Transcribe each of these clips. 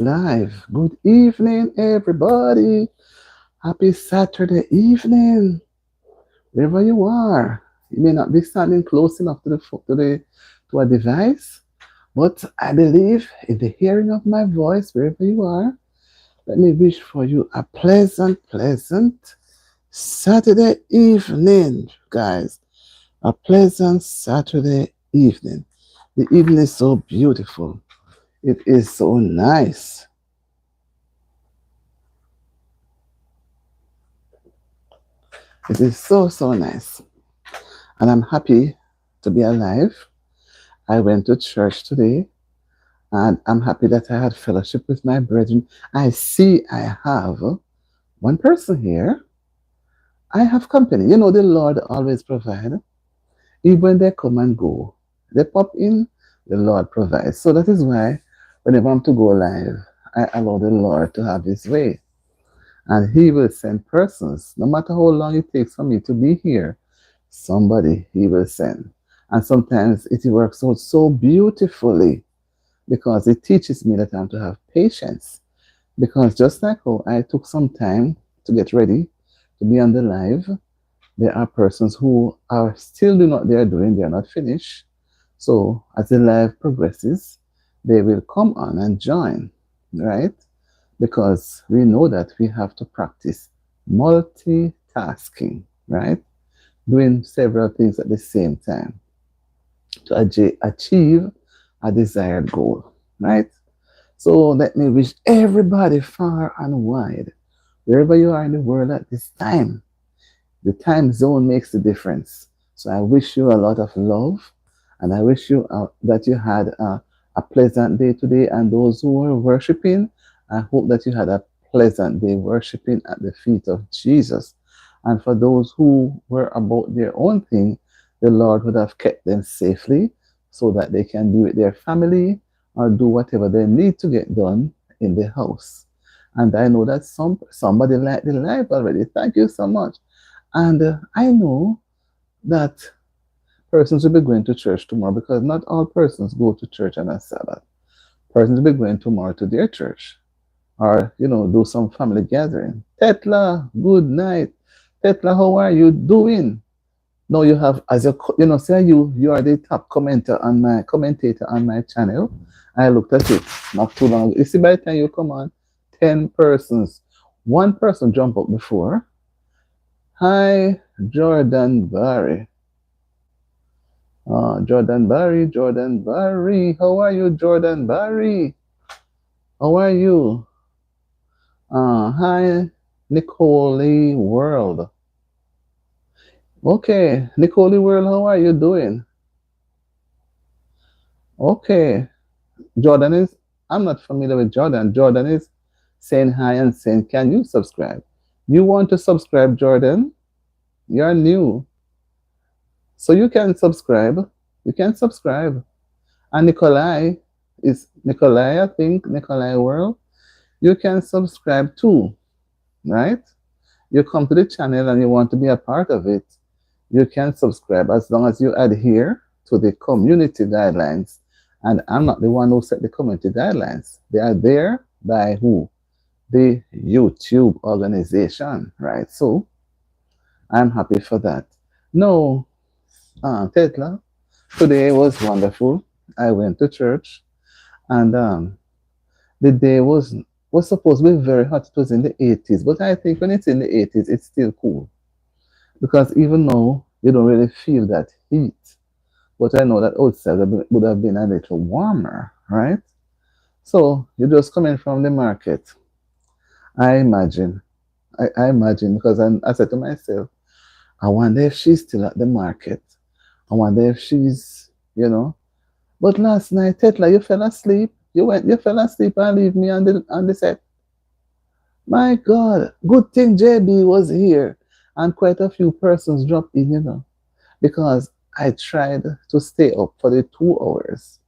Live. Good evening, everybody. Happy Saturday evening, wherever you are. You may not be standing close enough to a device, but I believe in the hearing of my voice, wherever you are. Let me wish for you a pleasant Saturday evening, guys. A pleasant Saturday evening. The evening is so beautiful. It is so nice. It is so nice. And I'm happy to be alive. I went to church today and I'm happy that I had fellowship with my brethren. I see I have one person here. I have company. You know, the Lord always provide. Even when they come and go, they pop in, the Lord provides. So that is why whenever I'm to go live, I allow the Lord to have his way. And he will send persons, no matter how long it takes for me to be here, somebody he will send. And sometimes it works out so beautifully because it teaches me that I'm to have patience. Because just like how I took some time to get ready to be on the live, there are persons who are still doing what they are doing, they are not finished. So as the live progresses, they will come on and join, right? Because we know that we have to practice multitasking, right? Doing several things at the same time to achieve a desired goal, right? So let me wish everybody far and wide, wherever you are in the world at this time, the time zone makes the difference. So I wish you a lot of love and I wish you that you had a pleasant day today. And those who were worshiping, I hope that you had a pleasant day worshiping at the feet of Jesus. And for those who were about their own thing, the Lord would have kept them safely so that they can be with their family or do whatever they need to get done in the house. And I know that somebody liked the live already. Thank you so much. And I know that persons will be going to church tomorrow because not all persons go to church on a Sabbath. Persons will be going tomorrow to their church or, do some family gathering. Tetla, good night. Tetla, how are you doing? No, you have, as say you are the top commentator on my channel. I looked at it not too long ago. You see, by the time you come on, 10 persons, one person jump up before. Hi, Jordan Barry. Jordan Barry. How are you, Jordan Barry? How are you? Hi, Nicole World. Okay, Nicole World, how are you doing? Okay, Jordan is, I'm not familiar with Jordan. Jordan is saying hi and saying, can you subscribe? You want to subscribe, Jordan? You're new. So you can subscribe. You can subscribe. And Nikolai, I think, Nikolai World. You can subscribe too, right? You come to the channel and you want to be a part of it, you can subscribe as long as you adhere to the community guidelines. And I'm not the one who set the community guidelines. They are there by who? The YouTube organization, right? So I'm happy for that. No, Tetla, today was wonderful. I went to church and the day was supposed to be very hot. It was in the 80s, but I think when it's in the 80s, it's still cool because even though you don't really feel that heat, but I know that outside would have been a little warmer, right? So you're just coming from the market. I imagine. I imagine because I said to myself, I wonder if she's still at the market. I wonder if she's, you know. But last night, Tetla, you fell asleep. You fell asleep and leave me on the set. My God, good thing JB was here, and quite a few persons dropped in, because I tried to stay up for the 2 hours,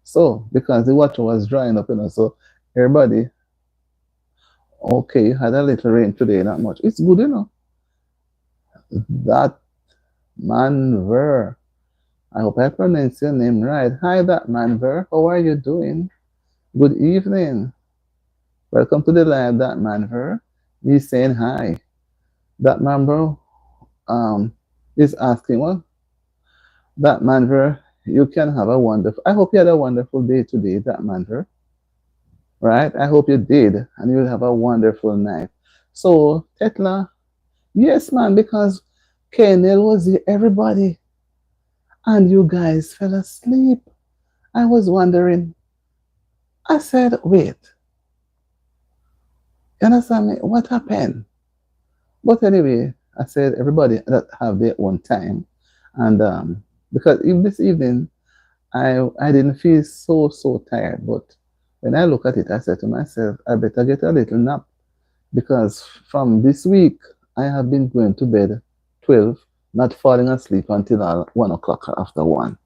So because the water was drying up, so everybody, okay, you had a little rain today, not much. It's good, That Manver. I hope I pronounced your name right. Hi, that Manver. How are you doing? Good evening. Welcome to the live, that man her. He's saying hi. That man bro is asking what? That man her, you can have a wonderful I hope you had a wonderful day today, that man her. Right? I hope you did, and you'll have a wonderful night. So, Tetla, yes, man, because Kenel was here, everybody, and you guys fell asleep. I was wondering. I said, wait, you understand me? What happened? But anyway, I said everybody that have their own time, and because even this evening I didn't feel so tired, but when I look at it, I said to myself, I better get a little nap because from this week I have been going to bed 12, not falling asleep until 1 o'clock after one.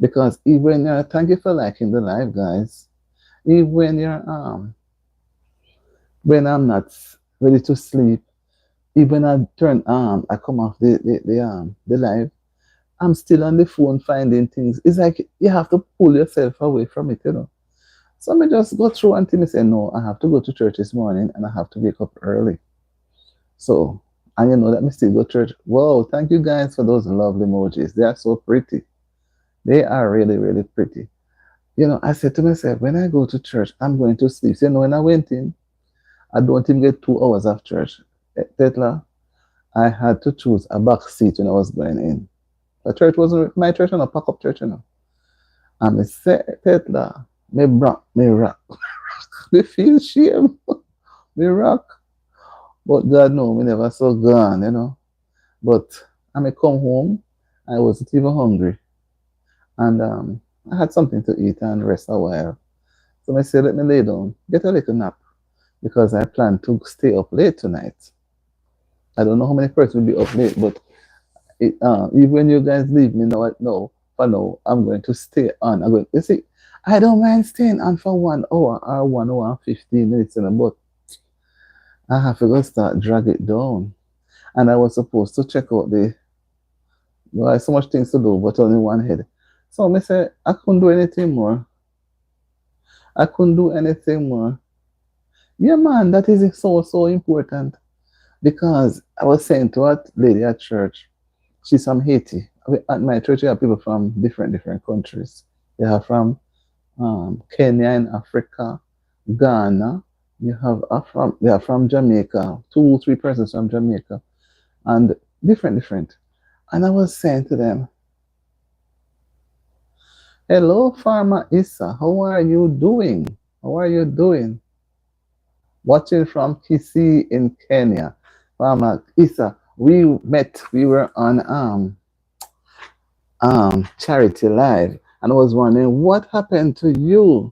Because even thank you for liking the live, guys. Even when I'm not ready to sleep, even I come off the live, I'm still on the phone finding things. It's like you have to pull yourself away from it. So I just go through until I say, no, I have to go to church this morning and I have to wake up early. So, and let me still go to church. Whoa, thank you guys for those lovely emojis. They are so pretty. They are really, really pretty. I said to myself, when I go to church, I'm going to sleep. So, when I went in, I don't even get 2 hours of church. Tetla, I had to choose a back seat when I was going in. The church wasn't my church, and a pack up church. And I said, Tetla, me rock. Me feel shame. Me rock. But God no, me never so gone. But I may come home, I wasn't even hungry. And I had something to eat and rest a while. So I said, let me lay down, get a little nap, because I plan to stay up late tonight. I don't know how many persons will be up late, but even when you guys leave me now, no, for now, I'm going to stay on. You see, I don't mind staying on for 1 hour or 1 hour and 15 minutes, but I have to go start drag it down. And I was supposed to check out I have so much things to do, but only one head. So I said, I couldn't do anything more. I couldn't do anything more. Yeah, man, that is so important. Because I was saying to a lady at church, she's from Haiti. At my church, you have people from different countries. They are from Kenya in Africa, Ghana. They are from Jamaica, 2, 3 persons from Jamaica, and different. And I was saying to them, hello, Farmer Issa, how are you doing? How are you doing? Watching from Kisii in Kenya. Farmer Issa, we met, we were on Charity Live, and I was wondering what happened to you.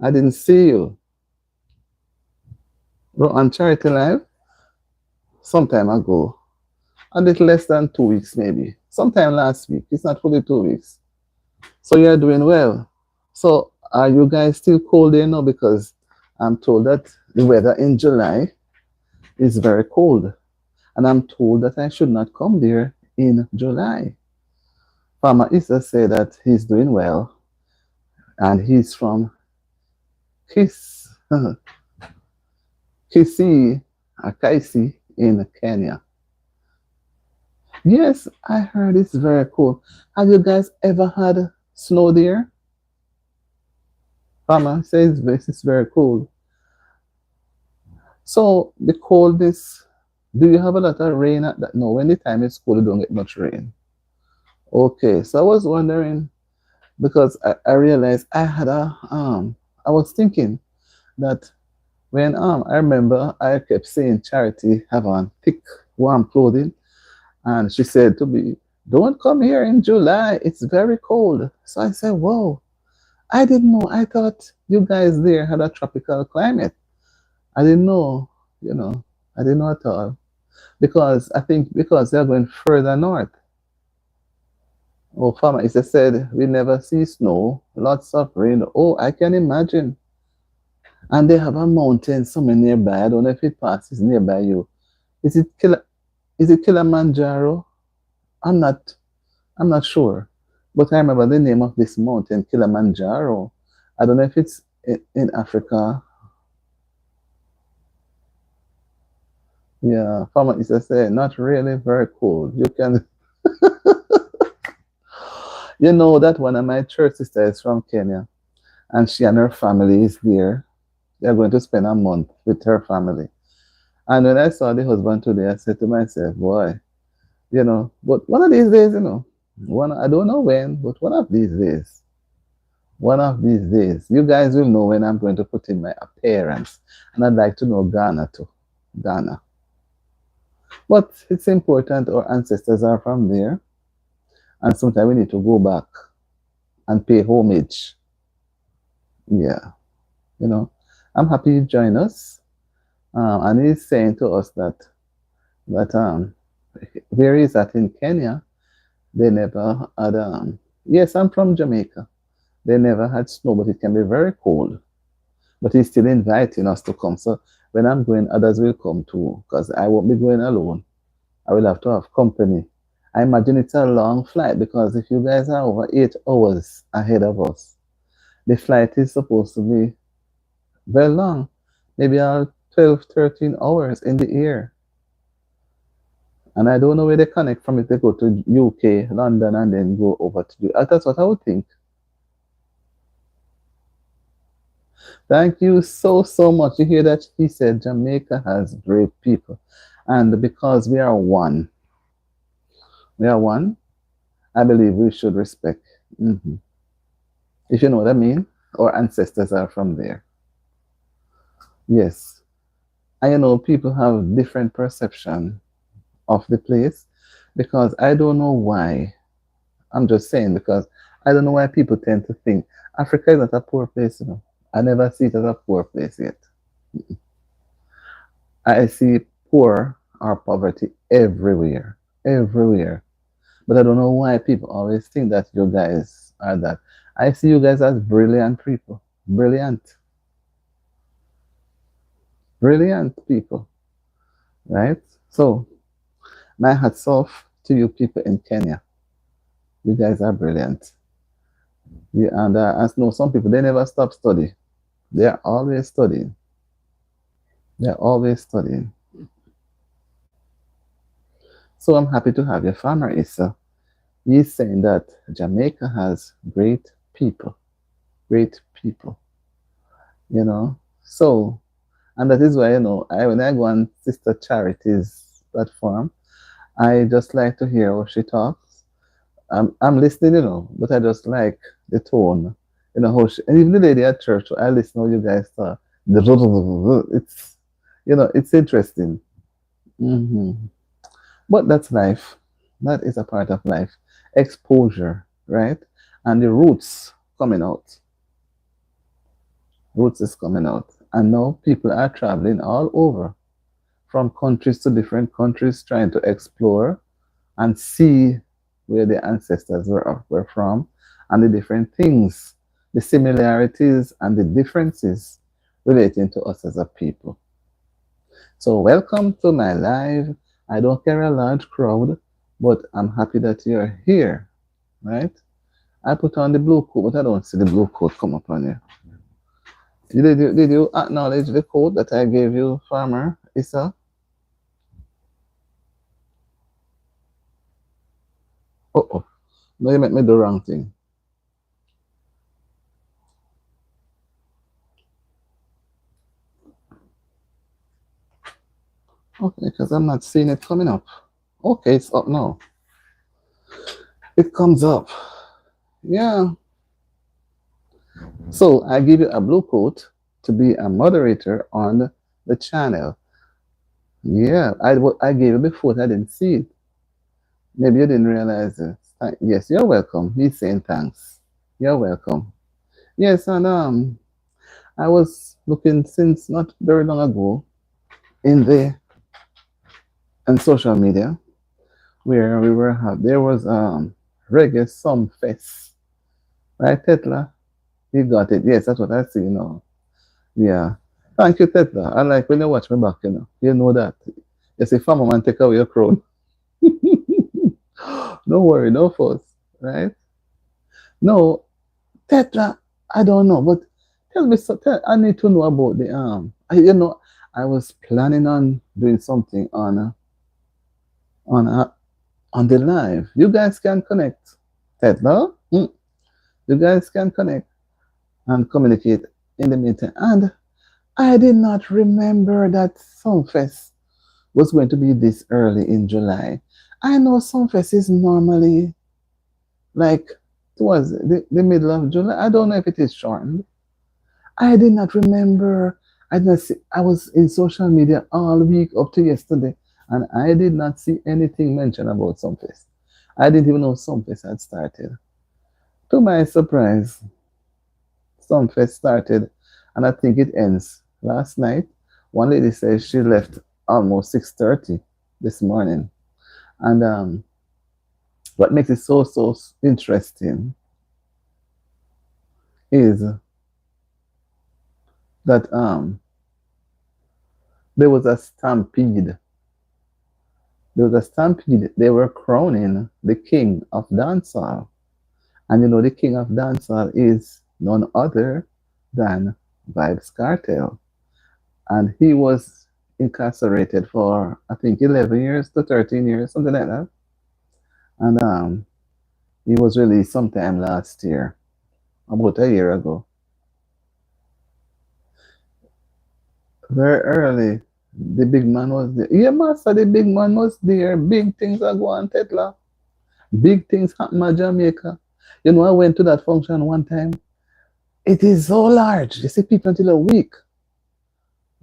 I didn't see you. We're on Charity Live some time ago, a little less than 2 weeks maybe, sometime last week. It's not fully 2 weeks. So you're doing well. So are you guys still cold there now? Because I'm told that the weather in July is very cold, and I'm told that I should not come there in July. Farmer Issa said that he's doing well, and he's from Kisii in Kenya. Yes, I heard it's very cool. Have you guys ever had snow there? Farmer says this is very cool. So the coldness, do you have a lot of rain at that? No, when the time is cold, you don't get much rain. Okay, so I was wondering, because I realized I was thinking that when I remember I kept saying Charity have on thick warm clothing, and she said to me, don't come here in July, it's very cold. So I said, whoa, I didn't know. I thought you guys there had a tropical climate. I didn't know, I didn't know at all. Because I think because they're going further north. Oh, Farmer Issa said, we never see snow, lots of rain. Oh, I can imagine. And they have a mountain somewhere nearby. I don't know if it passes nearby you. Is it Kilimanjaro? I'm not sure. But I remember the name of this mountain, Kilimanjaro. I don't know if it's in Africa. Yeah, Farmer Issa said, not really very cold. You can, you know that one of my church sisters is from Kenya, and she and her family is there. They're going to spend a month with her family. And when I saw the husband today, I said to myself, boy, but one of these days, I don't know when, but one of these days, you guys will know when I'm going to put in my appearance. And I'd like to know Ghana too. Ghana. But it's important our ancestors are from there. And sometimes we need to go back and pay homage. Yeah. You know, I'm happy you join us. And he's saying to us that where he's at in Kenya, they never had yes, I'm from Jamaica. They never had snow, but it can be very cold. But he's still inviting us to come. So when I'm going, others will come too, because I won't be going alone. I will have to have company. I imagine it's a long flight because if you guys are over 8 hours ahead of us, the flight is supposed to be very long, maybe 12, 13 hours in the air. And I don't know where they connect from if they go to UK, London, and then go over to the. That's what I would think. Thank you so much. You hear that? He said Jamaica has great people. And because we are one, I believe we should respect. If you know what I mean, our ancestors are from there. Yes. I know people have different perception of the place because I don't know why. I'm just saying because I don't know why people tend to think Africa is not a poor place. I never see it as a poor place yet. I see poor or poverty everywhere, everywhere. But I don't know why people always think that you guys are that. I see you guys as brilliant people, brilliant, brilliant people, right? So my hats off to you people in Kenya. You guys are brilliant. Yeah, and I know some people they never stop studying. They are always studying. They're always studying. So I'm happy to have you, Farmer Issa. He's saying that Jamaica has great people. Great people. So, and that is why, when I go on Sister Charity's platform, I just like to hear how she talks. I'm listening, but I just like the tone, how she, and even the lady at church, I listen how you guys talk. It's, it's interesting. hmm But that's life. That is a part of life. Exposure, right? And the roots coming out. Roots is coming out. And now people are traveling all over from countries to different countries trying to explore and see where their ancestors were from and the different things, the similarities and the differences relating to us as a people. So welcome to my live. I don't care a large crowd, but I'm happy that you're here, right? I put on the blue coat, but I don't see the blue coat come up on you. Did you acknowledge the code that I gave you, Farmer Issa? Oh, no, you made me do the wrong thing. Okay, because I'm not seeing it coming up. Okay, it's up now. It comes up. Yeah. So I give you a blue coat to be a moderator on the channel. Yeah, I gave you before, I didn't see it. Maybe you didn't realize it. Yes, you're welcome. He's saying thanks. You're welcome. Yes, and I was looking since not very long ago in social media where there was reggae some fest, right, Tetla? You got it. Yes, that's what I see. Yeah. Thank you, Tetla. I like when you watch me back. You know that. You say, "Farmer man, take away your crown." Don't worry, no fuss, right? No, Tetla. I don't know, but tell me, I need to know about the I was planning on doing something on on the live. You guys can connect. Tetla, you guys can connect and communicate in the meeting. And I did not remember that Songfest was going to be this early in July. I know Songfest is normally like towards the middle of July. I don't know if it is shortened. I did not remember. I did not see, I was in social media all week up to yesterday, and I did not see anything mentioned about Songfest. I didn't even know Songfest had started. To my surprise, Songfest started, and I think it ends last night. One lady says she left almost 6:30 this morning, and what makes it so interesting is that there was a stampede. There was a stampede. They were crowning the king of dancehall, and you know the king of dancehall is none other than Vybz Kartel, and he was incarcerated for I think 11 years to 13 years, something like that, and he was released sometime last year, about a year ago, very early. The big man was there. Yeah, master, the big man was there. Big things are going, Tetla. Big things happen in Jamaica. You know, I went to that function one time. It is so large. You see people until a week.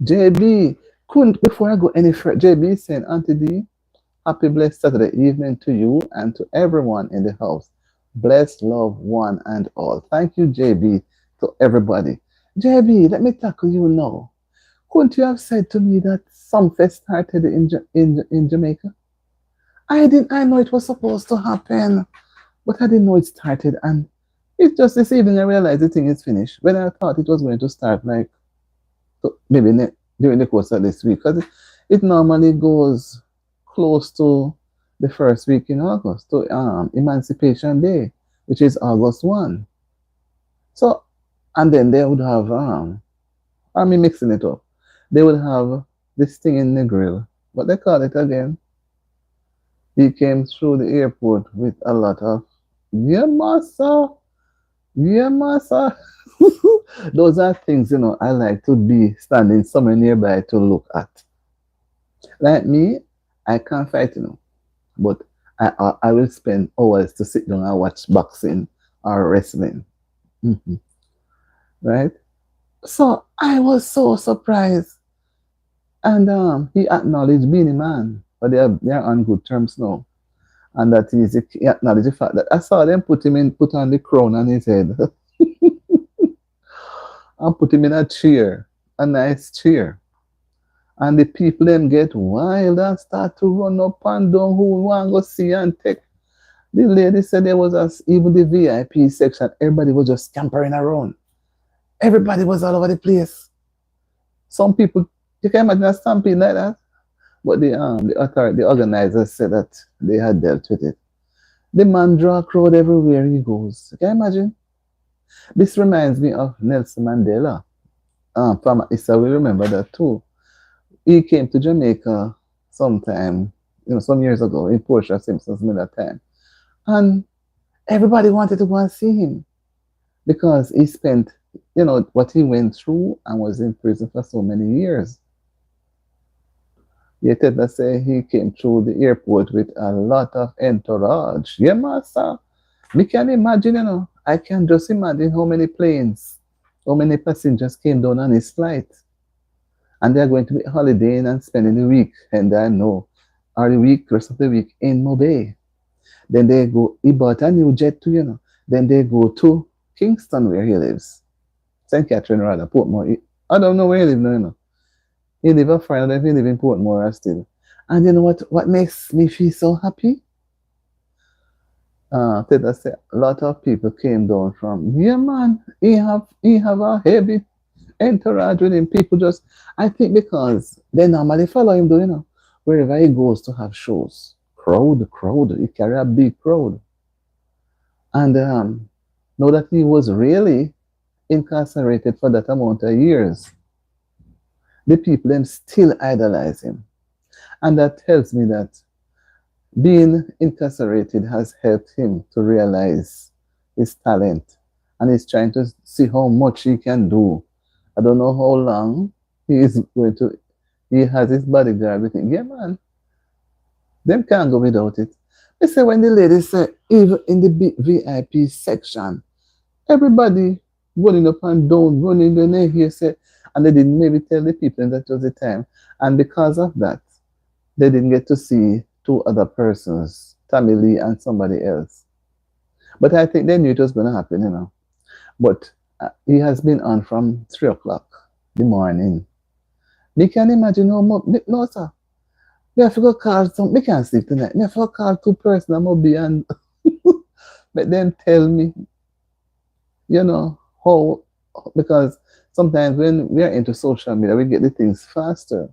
JB, couldn't, before I go any further, JB saying, Auntie D, happy blessed Saturday evening to you and to everyone in the house. Bless, love, one and all. Thank you, JB, to everybody. JB, let me tackle you now. Couldn't you have said to me that Sumfest started in Jamaica? I didn't. I know it was supposed to happen, but I didn't know it started. And it's just this evening I realized the thing is finished. When I thought it was going to start, like maybe during the course of this week, because it normally goes close to the first week in August, to Emancipation Day, which is August 1. So, and then they would have, I mean, mixing it up, they would have this thing in the grill. What they call it again? He came through the airport with a lot of, yeah, massa, yeah, massa. Those are things, you know, I like to be standing somewhere nearby to look at. Like me, I can't fight, you know, but I will spend hours to sit down and watch boxing or wrestling. Mhm. Right? So I was so surprised. And he acknowledged being a man, but they are on good terms now. And that is, he acknowledged the fact that I saw them put on the crown on his head and put him in a chair, a nice chair. And the people them get wild and start to run up and down who want to go see and take. The lady said there was even the VIP section, everybody was just scampering around. Everybody was all over the place. Some people, you can imagine a stampede like that. But the organizers said that they had dealt with it. The man draw a crowd everywhere he goes. Can you imagine? This reminds me of Nelson Mandela. From Issa will remember that too. He came to Jamaica sometime, some years ago in Portia Simpson's Miller time. And everybody wanted to go and see him because he spent, what he went through and was in prison for so many years. He said that say he came through the airport with a lot of entourage. Yeah, master. We can imagine, I can just imagine how many planes, how many passengers came down on his flight. And they're going to be holidaying and spending the week, and I know, or the rest of the week in Mobay. Then they go, he bought a new jet too, Then they go to Kingston where he lives. St. Catherine rather, Portmore. I don't know where he lives now, He live a friend, he live in Portmore still. And you know what makes me feel so happy? Tell us a lot of people came down from, yeah man, he have a heavy entourage with him. People just, I think because they normally follow him, wherever he goes to have shows. Crowd, he carry a big crowd. And know that he was really incarcerated for that amount of years. The people them still idolize him. And that tells me that being incarcerated has helped him to realize his talent. And he's trying to see how much he can do. I don't know how long he is going to. He has his bodyguard with him. Yeah, man. Them can't go without it. They say when the ladies say, even in the VIP section, everybody running up and down, running the neck here, say, and they didn't maybe tell the people that was the time. And because of that, they didn't get to see two other persons, Tommy Lee and somebody else. But I think they knew it was going to happen, you know. But he has been on from 3 o'clock the morning. Me can imagine how much. No, sir. Me have to go call some. Me can't sleep tonight. Me have to go call two persons. I'm gonna be and let them tell me, you know, how, because sometimes when we are into social media, we get the things faster.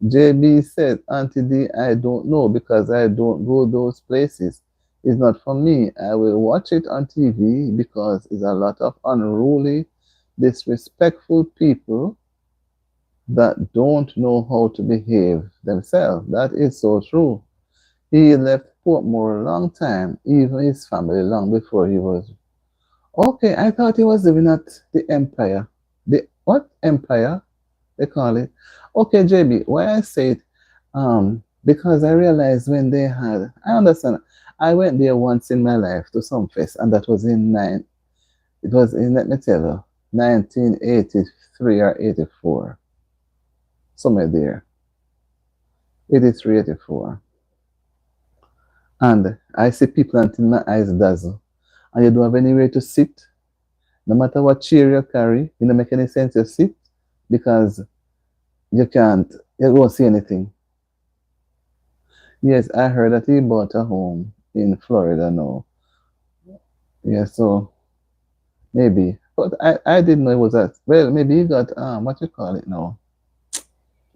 JB said, Auntie D, I don't know because I don't go those places. It's not for me. I will watch it on TV because it's a lot of unruly, disrespectful people that don't know how to behave themselves. That is so true. He left Portmore a long time, even his family long before he was. Okay, I thought he was living at the Empire. The what Empire? They call it. Okay, JB, why I say it? Because I realized when they had, I understand. I went there once in my life to some fest, and that was in it was in, let me tell you, 1983 or 84. Somewhere there. 83, 84. And I see people until my eyes dazzle. And you don't have anywhere to sit. No matter what chair you carry, it don't make any sense to sit because you won't see anything. Yes, I heard that he bought a home in Florida now. Yeah, so maybe. But I didn't know it was that. Well, maybe he got, what you call it now?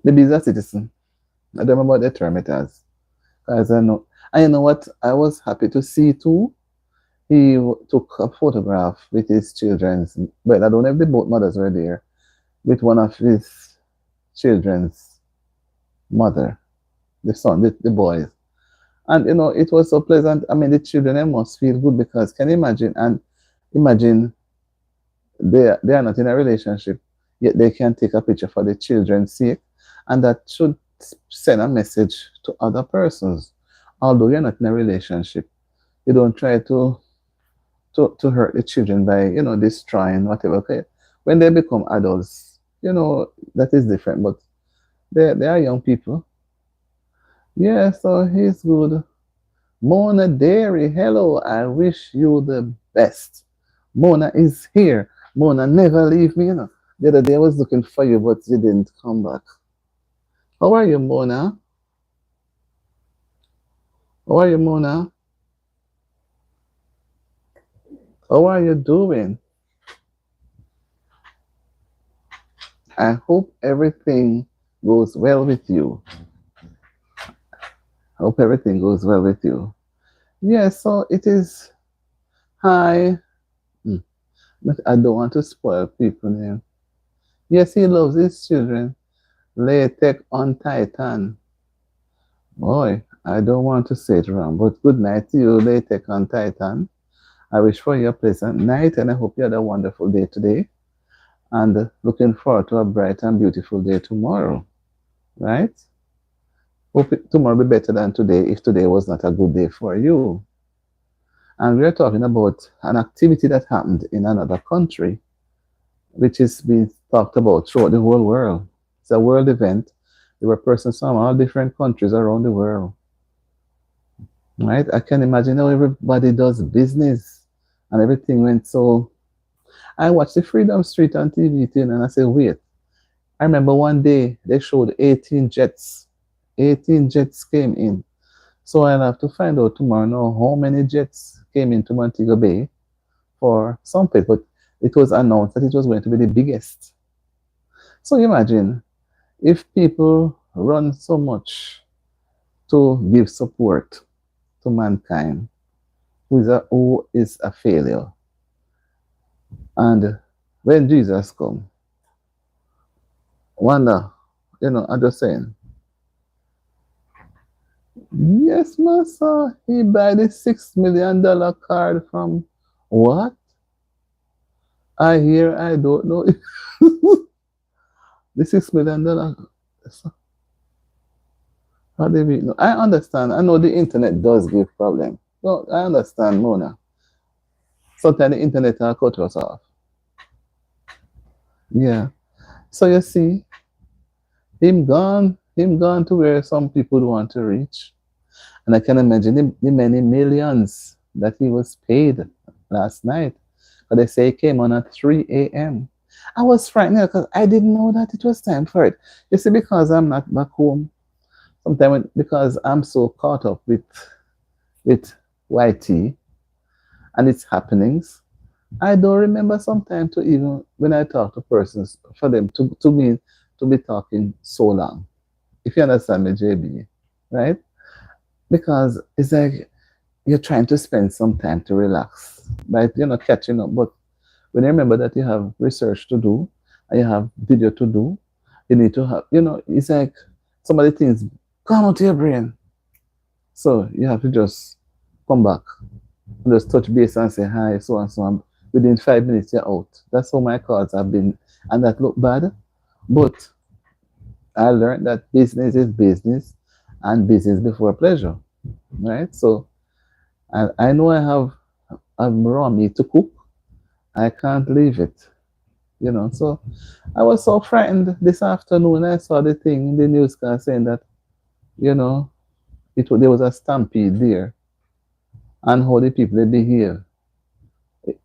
Maybe he's a citizen. I don't remember what the term it as. As I know. And you know what? I was happy to see too. He took a photograph with his children's, well, I don't know if the both mothers were there, with one of his children's mother, the son, the boys. And you know, it was so pleasant. I mean, the children they must feel good because can you imagine? And imagine they are not in a relationship, yet they can take a picture for the children's sake, and that should send a message to other persons. Although you're not in a relationship, you don't try to hurt the children by destroying whatever. Okay, when they become adults, that is different. But they are young people. Yeah, so he's good. Mona Dairy, hello. I wish you the best. Mona is here. Mona never leave me. The other day I was looking for you, but you didn't come back. How are you, Mona? How are you, Mona? How are you doing? I hope everything goes well with you. I hope everything goes well with you. Yeah, so it is. Hi. But I don't want to spoil people name. Yes, he loves his children. Latex on Titan. Boy, I don't want to say it wrong, but good night to you, Latex on Titan. I wish for you a pleasant night and I hope you had a wonderful day today. And looking forward to a bright and beautiful day tomorrow. Right? Hope tomorrow will be better than today if today was not a good day for you. And we're talking about an activity that happened in another country, which is being talked about throughout the whole world. It's a world event. There were persons from all different countries around the world. Right? I can imagine how everybody does business and everything went so. I watched the Freedom Street on TV and I said, wait. I remember one day they showed 18 jets. 18 jets came in. So I'll have to find out tomorrow now how many jets came into Montego Bay for some place, but it was announced that it was going to be the biggest. So imagine if people run so much to give support to mankind who is a failure. And when Jesus come. Wonder, I'm just saying. Yes, massa. He buy the $6 million card from what? I hear I don't know. The $6 million. How do we know? I understand. I know the internet does give problem. No, I understand, Mona. Sometimes the internet will cut us off. Yeah. So you see, him gone to where some people want to reach. And I can imagine the many millions that he was paid last night. But they say he came on at 3 a.m. I was frightened because I didn't know that it was time for it. You see, because I'm not back home, sometimes because I'm so caught up with YT and its happenings, I don't remember sometimes to even when I talk to persons for them to be talking so long. If you understand me, JB, right? Because it's like you're trying to spend some time to relax by catching up. But when you remember that you have research to do and you have video to do, you need to have it's like some of the things come out to your brain. So you have to just come back and just touch base and say hi, so and so. And within 5 minutes you're out. That's how my cards have been, and that look bad. But I learned that business is business and business before pleasure. Right? So I know I have raw meat to cook. I can't leave it. So I was so frightened this afternoon. I saw the thing in the newscast saying that you know there was a stampede there and how the people they behave.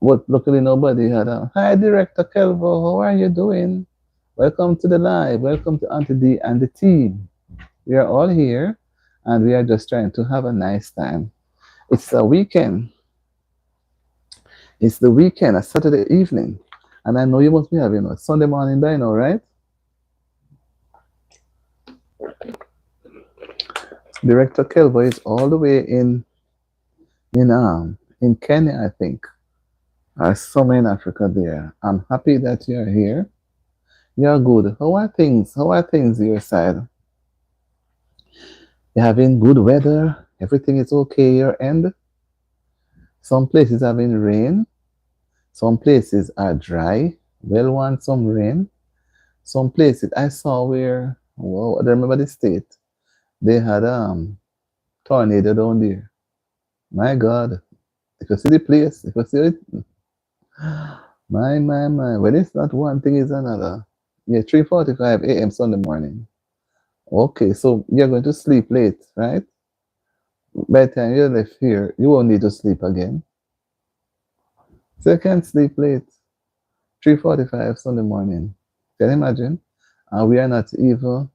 But luckily nobody had a hi director Kelvo, how are you doing? Welcome to the live. Welcome to Auntie D and the team. We are all here and we are just trying to have a nice time. It's a weekend. It's the weekend, a Saturday evening. And I know you must be having a Sunday morning by now, right? Director Kelvo is all the way in Kenya, I think. Somewhere in Africa there. I'm happy that you're here. You're good. How are things? How are things your side? You're having good weather? Everything is okay your end? Some places having rain. Some places are dry. Well want some rain. Some places I saw where I don't remember the state. They had tornado down there. My God. If you see the place, if you see it, my. When it's not one thing, it's another. Yeah, 3:45 a.m. Sunday morning. Okay, so you're going to sleep late, right? By the time you left here, you won't need to sleep again. So you can't sleep late. 3:45 Sunday morning. Can you imagine? And we are not even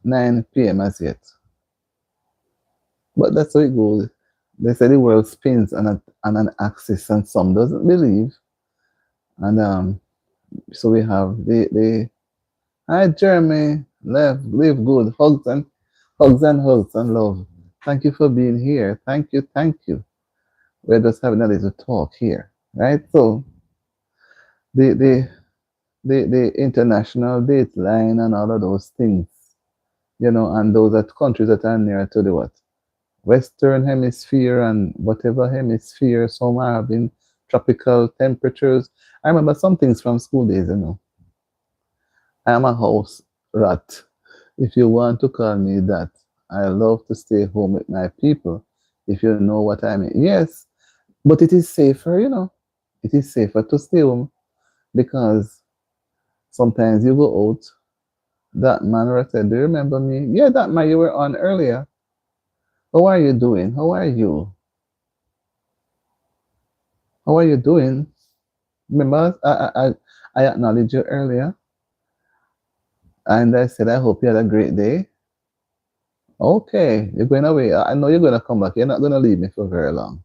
9 p.m. as yet. But that's how it goes. They say the world spins on an axis and some doesn't believe. And so we have the hi Jeremy, live good, hugs and love. Thank you for being here. Thank you. We're just having a little talk here, right? So the the the international dateline and all of those things, and those are countries that are near to the what? Western hemisphere and whatever hemisphere, some are having tropical temperatures. I remember some things from school days. I'm a house rat. If you want to call me that, I love to stay home with my people, if you know what I mean. Yes, but it is safer. It is safer to stay home because sometimes you go out. That man right there, do you remember me? Yeah, that man you were on earlier. How are you doing? How are you? How are you doing? Remember, I acknowledged you earlier, and I said I hope you had a great day. Okay, you're going away. I know you're going to come back. You're not going to leave me for very long.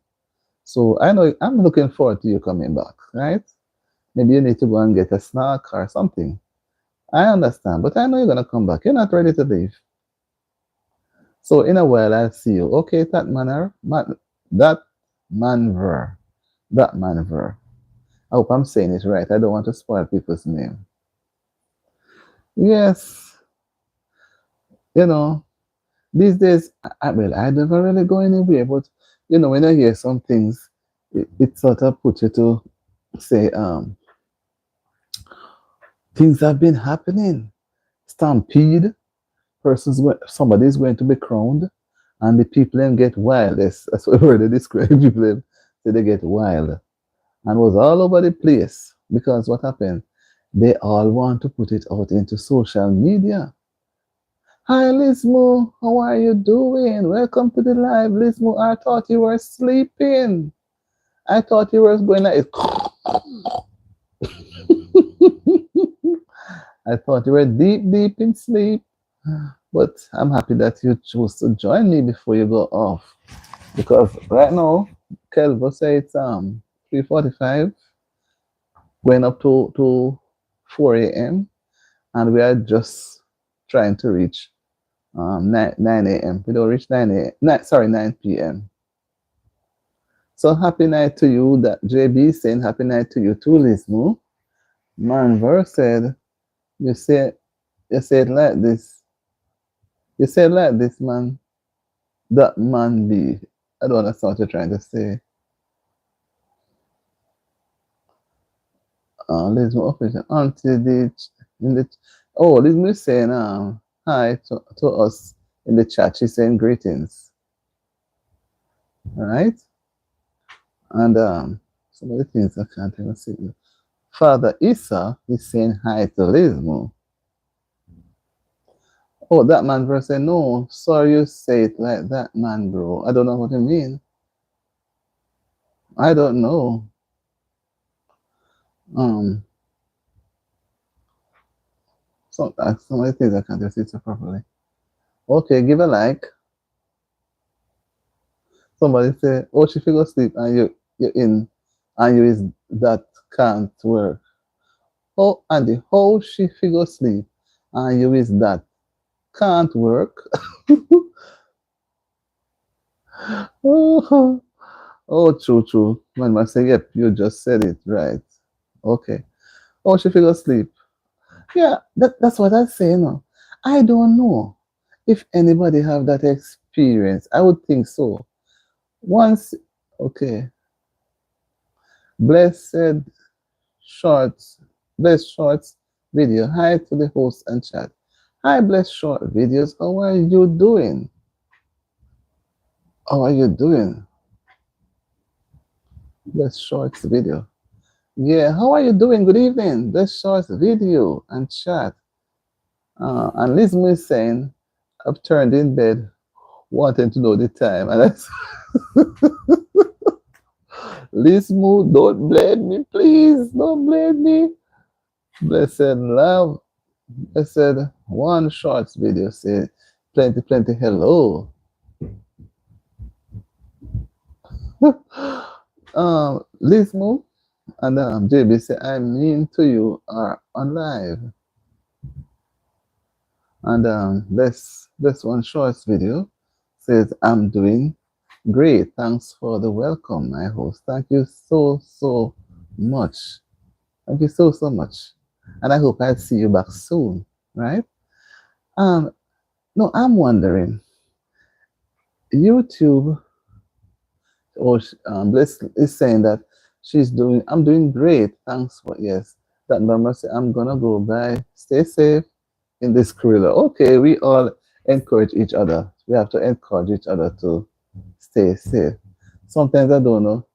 So I know I'm looking forward to you coming back, right? Maybe you need to go and get a snack or something. I understand, but I know you're going to come back. You're not ready to leave. So in a while, I'll see you. Okay, that manner, that manver, that manver. hope I'm saying it right. I don't want to spoil people's name. Yes, you know, these days, well, I never really go anywhere, but when I hear some things, it sort of puts you to say, things have been happening. Stampede, somebody's going to be crowned, and the people then get wild. That's what word they describe people. Say they get wild, and was all over the place because what happened? They all want to put it out into social media. Hi, Lizmo. How are you doing? Welcome to the live, Lizmo. I thought you were sleeping. I thought you were going like. I thought you were deep, deep in sleep. But I'm happy that you chose to join me before you go off. Because right now, Kelvo says it's 3:45, going up to 4 a.m. and we are just trying to reach 9 a.m. We don't reach 9 a.m. 9 p.m. So happy night to you. That JB saying happy night to you too, Lizmo. Manver said, you say you said like this. You said like this, man. That man be. I don't understand what you're trying to say. Lizmo operation until the in the Lizmo is saying hi to us in the chat. She's saying greetings. All right. And some of the things I can't even see. Father Issa is saying hi to Lizmo. Oh, that man bro said, no, sorry you say it like that, man, bro. I don't know what you mean. I don't know. Some of the things I can't just see so properly. Okay, give a like. Somebody say, oh, she figure sleep and you're in and you is that can't work. Oh, Andy, how she figure sleep and you is that can't work. Oh, oh, true. Man must say, yep, you just said it right. Okay. Oh, she figure sleep. Yeah, that's what I say, I don't know if anybody have that experience. I would think so. Once, okay, blessed shorts, blessed shorts video. Hi to the host and chat. Hi, blessed short videos. How are you doing? How are you doing? Blessed shorts video. Yeah, how are you doing? Good evening. Blessed shorts video and chat. And Lizmo is saying, I've turned in bed wanting to know the time. And that's Lizmo, don't blame me, please. Don't blame me. Blessed love. Blessed one shorts video say plenty hello. Lizmo and JB say I mean to you are on live. And this one shorts video says I'm doing great. Thanks for the welcome, my host. Thank you so much. Thank you so much. And I hope I'll see you back soon, right? No, I'm wondering, YouTube, or Bliss is saying that I'm doing great. Thanks for, yes. That number say, I'm gonna go. Bye. Stay safe in this corridor. Okay, we all encourage each other. We have to encourage each other to stay safe. Sometimes I don't know.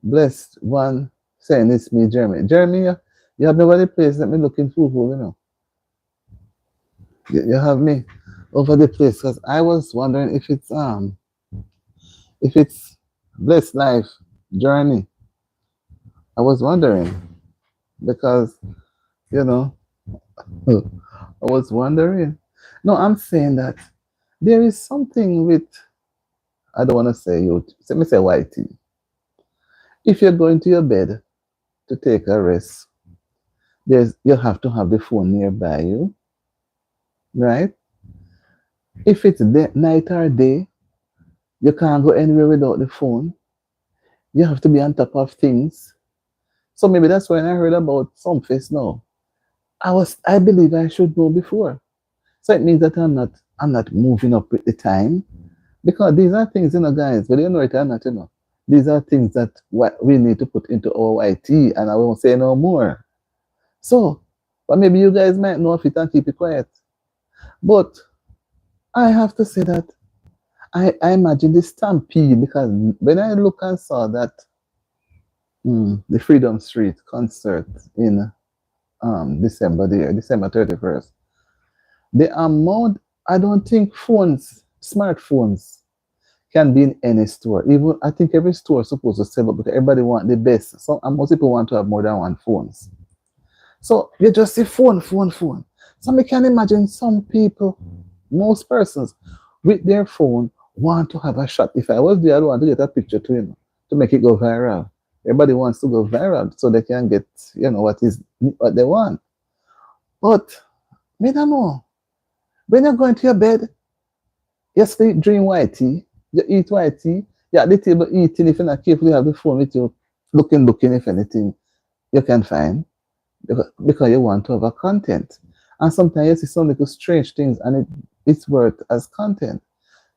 Blessed one saying it's me, Jeremy. Jeremy, you have nobody place. Let me looking for who. You have me over the place because I was wondering if it's Blessed Life Journey. I was wondering because I was wondering. No, I'm saying that there is something with, I don't want to say you. Let me say whitey. If you're going to your bed to take a rest, you have to have the phone nearby you, right? If it's night or day, you can't go anywhere without the phone. You have to be on top of things. So maybe that's when I heard about some face now. I believe I should know before. So it means that I'm not moving up with the time. Because these are things, guys, whether you know it or not, these are things that what we need to put into our YT, and I won't say no more. So, but maybe you guys might know of it and keep it quiet. But I have to say that I imagine this stampede because when I look and saw that the Freedom Street concert in December there, December 31st, the amount, I don't think smartphones can be in any store. Even I think every store is supposed to sell it because everybody want the best. So and most people want to have more than one phones. So you just see phone, phone, phone. So I can imagine some people, most persons, with their phone want to have a shot. If I was there, I'd want to get a picture to make it go viral. Everybody wants to go viral so they can get, what they want. But me don't know. When you're going to your bed, you sleep, dream whitey, you eat whitey, you're at the table eating. If you're not careful, you have the phone with you, looking, if anything you can find, because you want to have a content. And sometimes you see some little strange things and it's worth as content.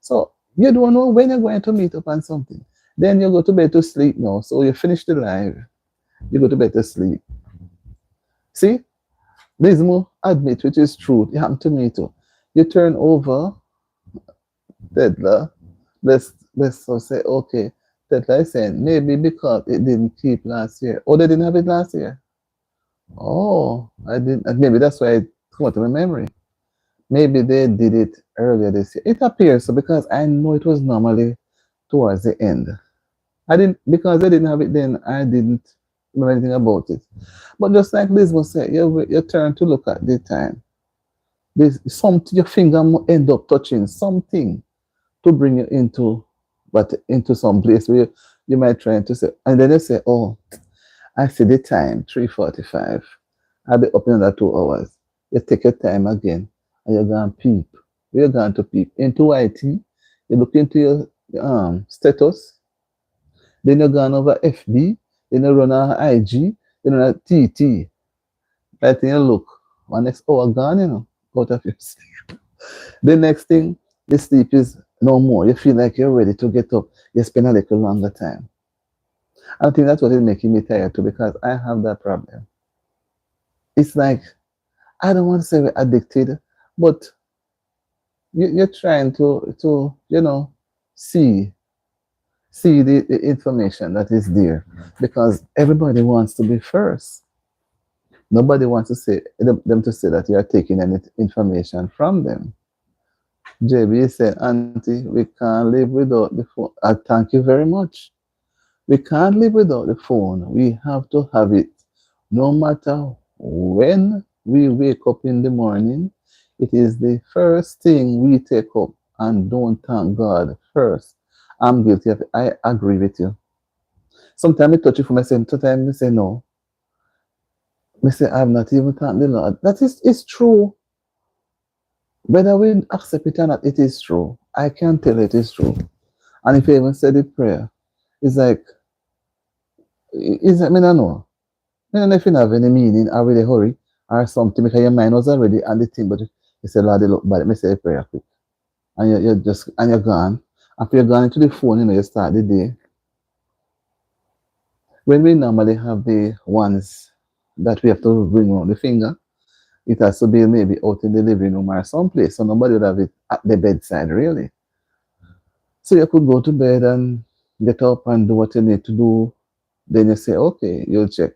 So you don't know when you're going to meet up on something. Then you go to bed to sleep now. So you finish the live, you go to bed to sleep. See? This more admit, which is true. It happened to me too. You turn over Tesla. Let's say, okay, Tesla is saying maybe because it didn't keep last year. Oh, they didn't have it last year. Oh, I didn't. Maybe that's why it come to my memory. Maybe they did it earlier this year. It appears so because I know it was normally towards the end. I didn't because they didn't have it then. I didn't know anything about it. But just like Liz was saying, you turn to look at the time. Your finger end up touching something to bring you into some place where you might try to say, and then you say, oh, I see the time, 3:45. I'll be up in another 2 hours. You take your time again, and you're going to peep. You're going to peep into IT. You look into your status. Then you're going over FB. Then you run on IG. Then you run on TT. Right then you look. One next hour gone, out of your sleep. The next thing, the sleep is no more. You feel like you're ready to get up. You spend a little longer time. I think that's what is making me tired too, because I have that problem. It's like, I don't want to say we're addicted, but you're trying to see the information that is there, because everybody wants to be first. Nobody wants to say them to say that you are taking any information from them. JB said, Auntie, we can't live without the phone. Thank you very much. We can't live without the phone. We have to have it. No matter when we wake up in the morning, it is the first thing we take up, and don't thank God first. I'm guilty of it. I agree with you. Sometimes I touch it for myself, sometimes I say no. I say I've not even thanked the Lord. That is it's true. Whether we accept it or not, it is true. I can tell it is true. And if you even said the prayer, it's like, I don't know. I don't know if you have any meaning or really hurry or something, because your mind was already on the thing, but you say, Lord, look bad, let me say a prayer quick. And you're gone. After you're gone into the phone, you start the day. When we normally have the ones that we have to bring on the finger, it has to be maybe out in the living room or someplace, so nobody would have it at the bedside, really. So you could go to bed and get up and do what you need to do. Then you say, okay, you'll check.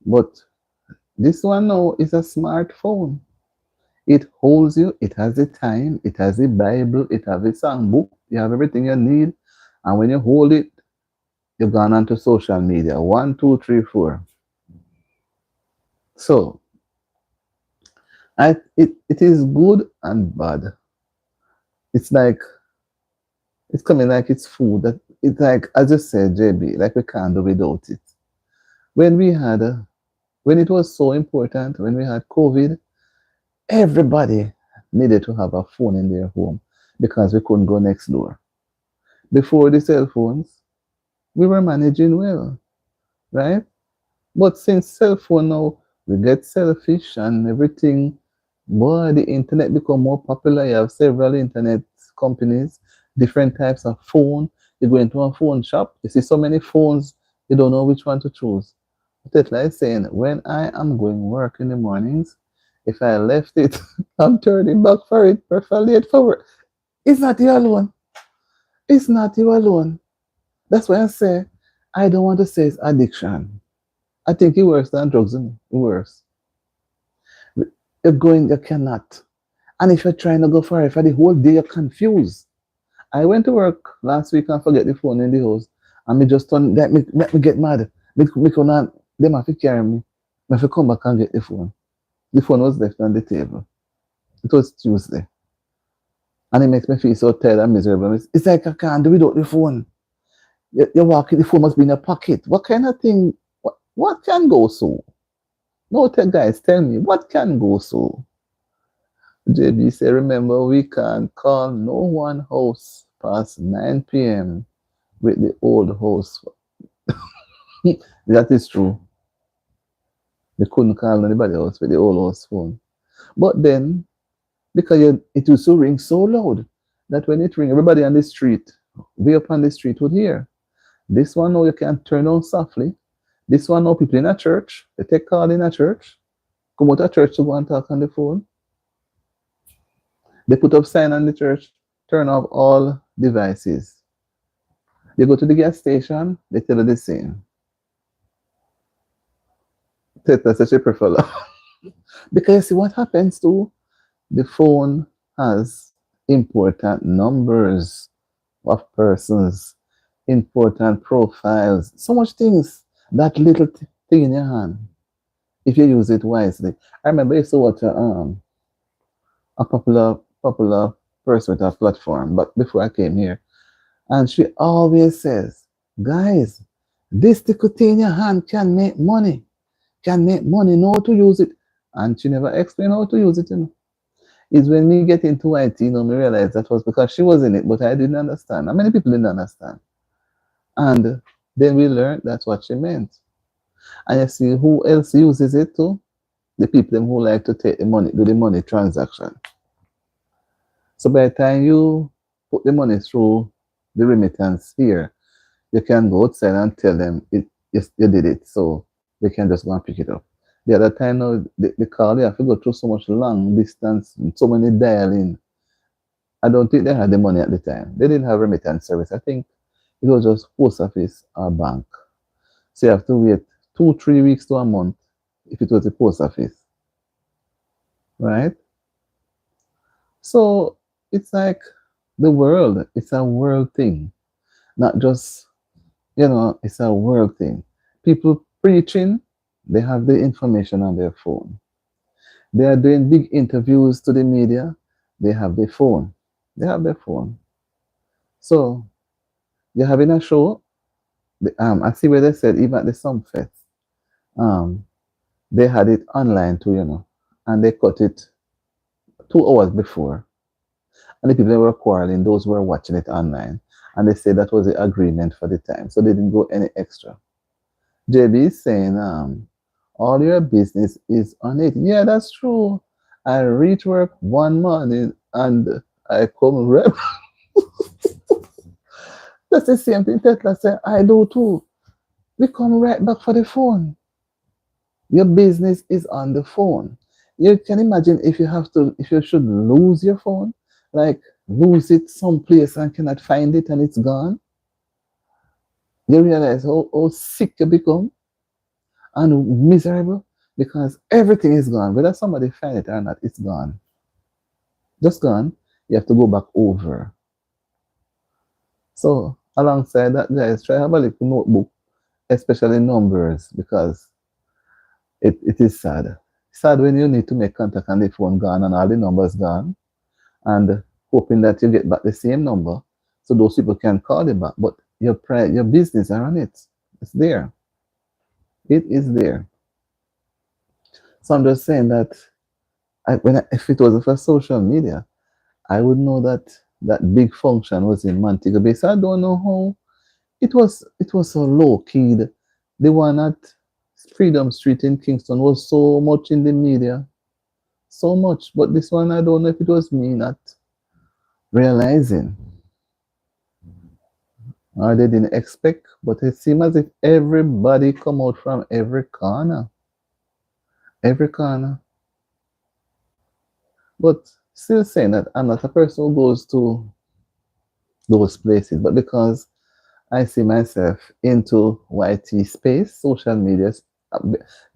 But this one now is a smartphone. It holds you, it has the time, it has the Bible, it has the songbook, you have everything you need. And when you hold it, you've gone onto social media. 1, 2, 3, 4. So it is good and bad. It's like it's coming like it's food. That it's like, as you said, JB, like we can't do without it. When when it was so important, when we had COVID, everybody needed to have a phone in their home because we couldn't go next door. Before the cell phones, we were managing well, right? But since cell phone now, we get selfish and everything. Boy, the internet become more popular. You have several internet companies, different types of phone. You go into a phone shop, you see so many phones, you don't know which one to choose. But it's like saying, when I am going work in the mornings, if I left it, I'm turning back for it, prefer late for work. It's not you alone. It's not you alone. That's why I say I don't want to say it's addiction. I think it's worse than drugs, isn't it? Worse. You're going, you cannot. And if you're trying to go for it for the whole day, you're confused. I went to work last week and forget the phone in the house. And me just turn, let me get mad. Me cannot, them have to carry me. I have to come back and get the phone. The phone was left on the table. It was Tuesday. And it makes me feel so tired and miserable. It's like I can't do without the phone. You walk, the phone must be in your pocket. What kind of thing, what can go so? No, guys, tell me, what can go so? JB said, remember, we can't call no one house past 9 p.m. with the old house. That is true. They couldn't call anybody else with the old house phone. But then, because it used to ring so loud that when it ring, everybody on the street, way up on the street would hear. This one now you can turn on softly. This one now people in a church, they take call in a church, come out of church to go and talk on the phone. They put up sign on the church, turn off all devices. They go to the gas station, they tell you the same. That's such a prefer. Because see what happens to the phone has important numbers of persons, important profiles, so much things. That little thing in your hand, if you use it wisely. I remember I used to watch a popular person with a platform, but before I came here, and she always says, guys, this little thing in your hand can make money, know how to use it. And she never explained how to use it, you know. It's when me get into IT, you know, me realize that was because she was in it, but I didn't understand. And many people didn't understand. And then we learned that's what she meant. And you see who else uses it too? The people who like to take the money, do the money transaction. So by the time you put the money through the remittance here, you can go outside and tell them yes, you did it. So they can just go and pick it up. The other time now, the call, you have to go through so much long distance, so many dialing. I don't think they had the money at the time. They didn't have remittance service. I think it was just post office or bank. So you have to wait 2, 3 weeks to a month if it was the post office. Right? So it's like the world, it's a world thing. Not just, it's a world thing. People preaching, they have the information on their phone. They are doing big interviews to the media, they have their phone. They have their phone. So you're having a show. I see where they said even at the Sumfest, um, they had it online too, and they cut it 2 hours before. And the people that were quarreling, those who were watching it online, and they said that was the agreement for the time, so they didn't go any extra. JB is saying, all your business is on it. Yeah, that's true. I reach work one morning and I come rep. That's the same thing Tesla said. I do too. We come right back for the phone. Your business is on the phone. You can imagine if you should lose your phone, like lose it someplace and cannot find it and it's gone. You realize how sick you become and miserable because everything is gone. Whether somebody find it or not, it's gone. Just gone. You have to go back over. So alongside that, guys, try have a little notebook, especially numbers, because it is sad. Sad when you need to make contact and the phone gone and all the numbers gone, and hoping that you get back the same number so those people can call you back. But your business are on it. It's there. It is there. So I'm just saying that if it wasn't for social media, I would know that big function was in Montego Bay. So I don't know how it was so low key. The one at Freedom Street in Kingston was so much in the media, so much. But this one, I don't know if it was me not realizing or they didn't expect. But it seemed as if everybody come out from every corner, every corner. But still saying that I'm not a person who goes to those places, but because I see myself into YT space, social media.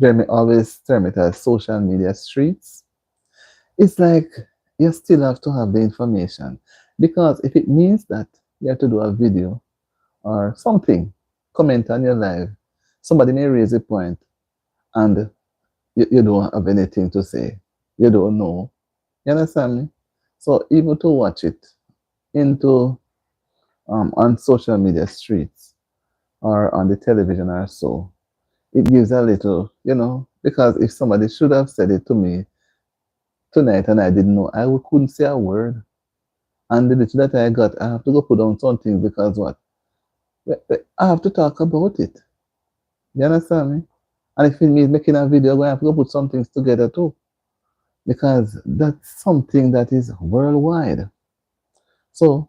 Jeremy always term it as social media streets. It's like you still have to have the information because if it means that you have to do a video or something, comment on your live, somebody may raise a point and you don't have anything to say. You don't know. You understand me? So even to watch it into on social media streets or on the television or so, it gives a little, because if somebody should have said it to me tonight and I didn't know, couldn't say a word. And the little that I got, I have to go put down something because what? I have to talk about it. You understand me? And if it means making a video, I have to go put some things together too. Because that's something that is worldwide. So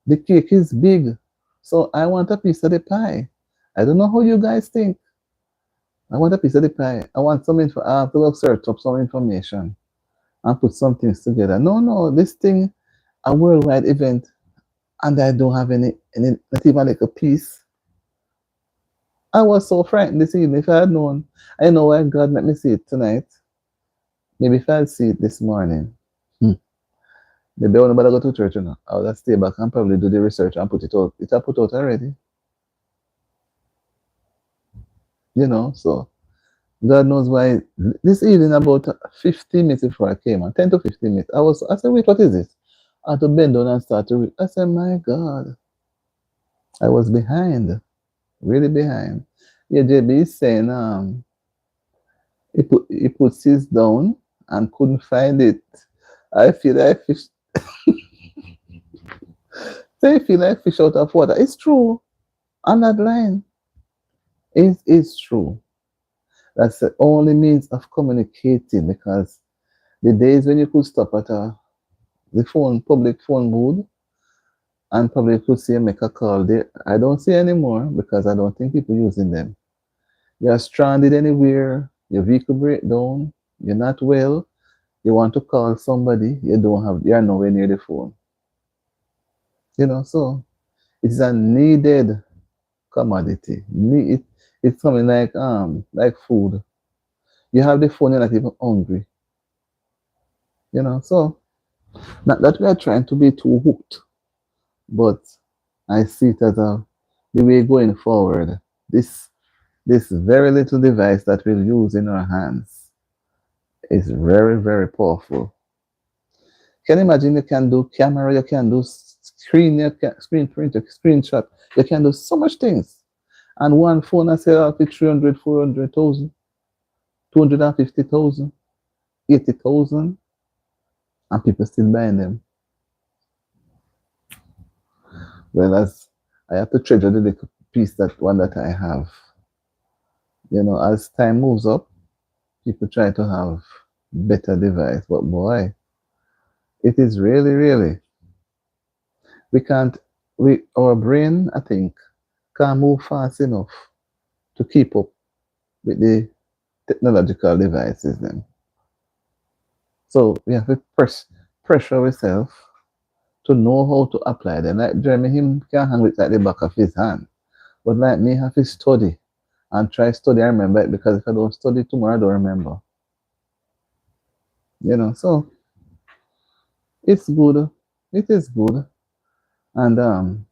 the cake is big. So I want a piece of the pie. I don't know how you guys think. I want a piece of the pie. I want some info. I have to go search up some information and put some things together. No, this thing, a worldwide event, and I don't have any not even like a piece. I was so frightened this evening. If I had known, I know why God let me see it tonight. Maybe if I'd see it this morning, maybe I wouldn't bother go to church, I would have stay back and probably do the research and put it out. It I put out already. So God knows why. This evening, about 15 minutes before I came on, 10 to 15 minutes, I said, wait, what is this? I had to bend down and start to read. I said, my God, I was behind, really behind. Yeah, JB is saying he puts his down and couldn't find it. I feel like fish. They feel like fish out of water. It's true. I'm not lying. It's true. That's the only means of communicating because the days when you could stop at the public phone booth and probably could see and make a call there, I don't see anymore because I don't think people using them. You're stranded anywhere, your vehicle break down, you're not well, you want to call somebody, you're nowhere near the phone. So it's a needed commodity. It's something like food. You have the phone, you're not even hungry. So not that we are trying to be too hooked, but I see it as the way going forward. This very little device that we'll use in our hands is very, very powerful. Can you imagine you can do camera, you can do screen printer, screenshot, you can do so much things. And one phone I sell out for 300, 400,000, 250,000, 80,000, and people still buying them. Well, as I have to treasure the little piece that I have. As time moves up, people try to have better device, but boy, it is really, really, our brain, I think, can't move fast enough to keep up with the technological devices then. So we have to pressure ourselves to know how to apply them. Like Jeremy, him can hang with like the back of his hand. But like me, have to study and try study and remember it because if I don't study tomorrow, I don't remember. So it's good. It is good. And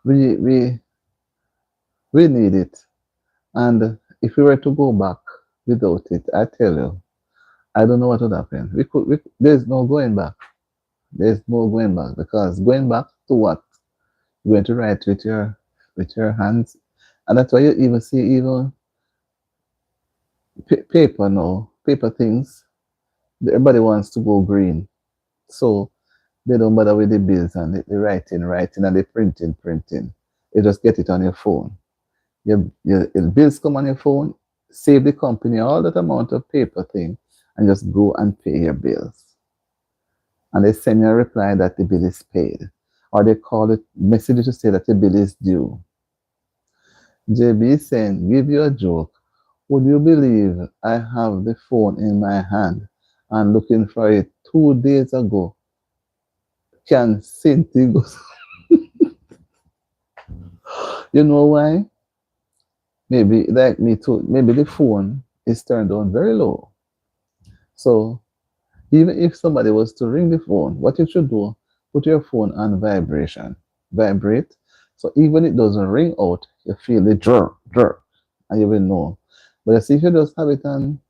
we need it. And if we were to go back without it, I tell you, I don't know what would happen. There's no going back. There's no going back because going back to what? You're going to write with your hands. And that's why you even see even paper now, paper things, everybody wants to go green. So they don't bother with the bills and the writing, and the printing. You just get it on your phone. Your bills come on your phone, save the company all that amount of paper thing and just go and pay your bills. And they send you a reply that the bill is paid. Or they call it message to say that the bill is due. JB is saying, give you a joke. Would you believe I have the phone in my hand and looking for it 2 days ago? Can Cynthia go? You know why? Maybe like me too. Maybe the phone is turned on very low. So even if somebody was to ring the phone, what you should do, put your phone on vibration. Vibrate. So even it doesn't ring out, you feel the jerk, jerk, and you will know. But you see, if you just have it on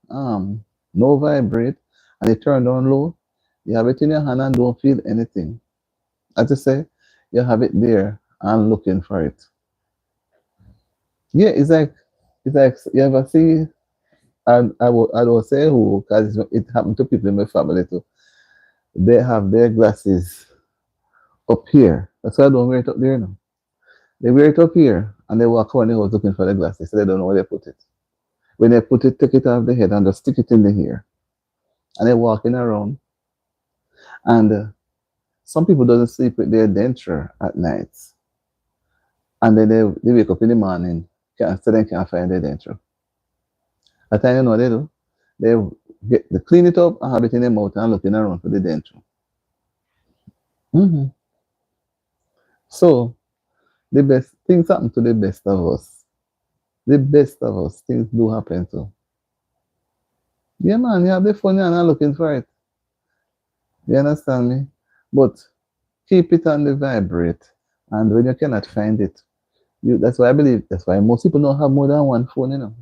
no vibrate and it turned on low, you have it in your hand and don't feel anything. As I say, you have it there and looking for it. Yeah, it's like you ever see, and I will say who, because it happened to people in my family too. They have their glasses up here. That's why I don't wear it up there now. They wear it up here and they walk around the house looking for the glasses, so they don't know where they put it. When they put it, take it off the head and just stick it in the ear. And they're walking around. And some people doesn't sleep with their denture at night. And then they wake up in the morning, so they can't find their denture. At time you know what they do? They clean it up and have it in their mouth and looking around for the denture. Hmm. So the best things happen to the best of us. The best of us, things do happen to. Yeah, man, you have the phone and I'm looking for it. You understand me? But keep it on the vibrate. And when you cannot find it, that's why I believe that's why most people don't have more than one phone, you know.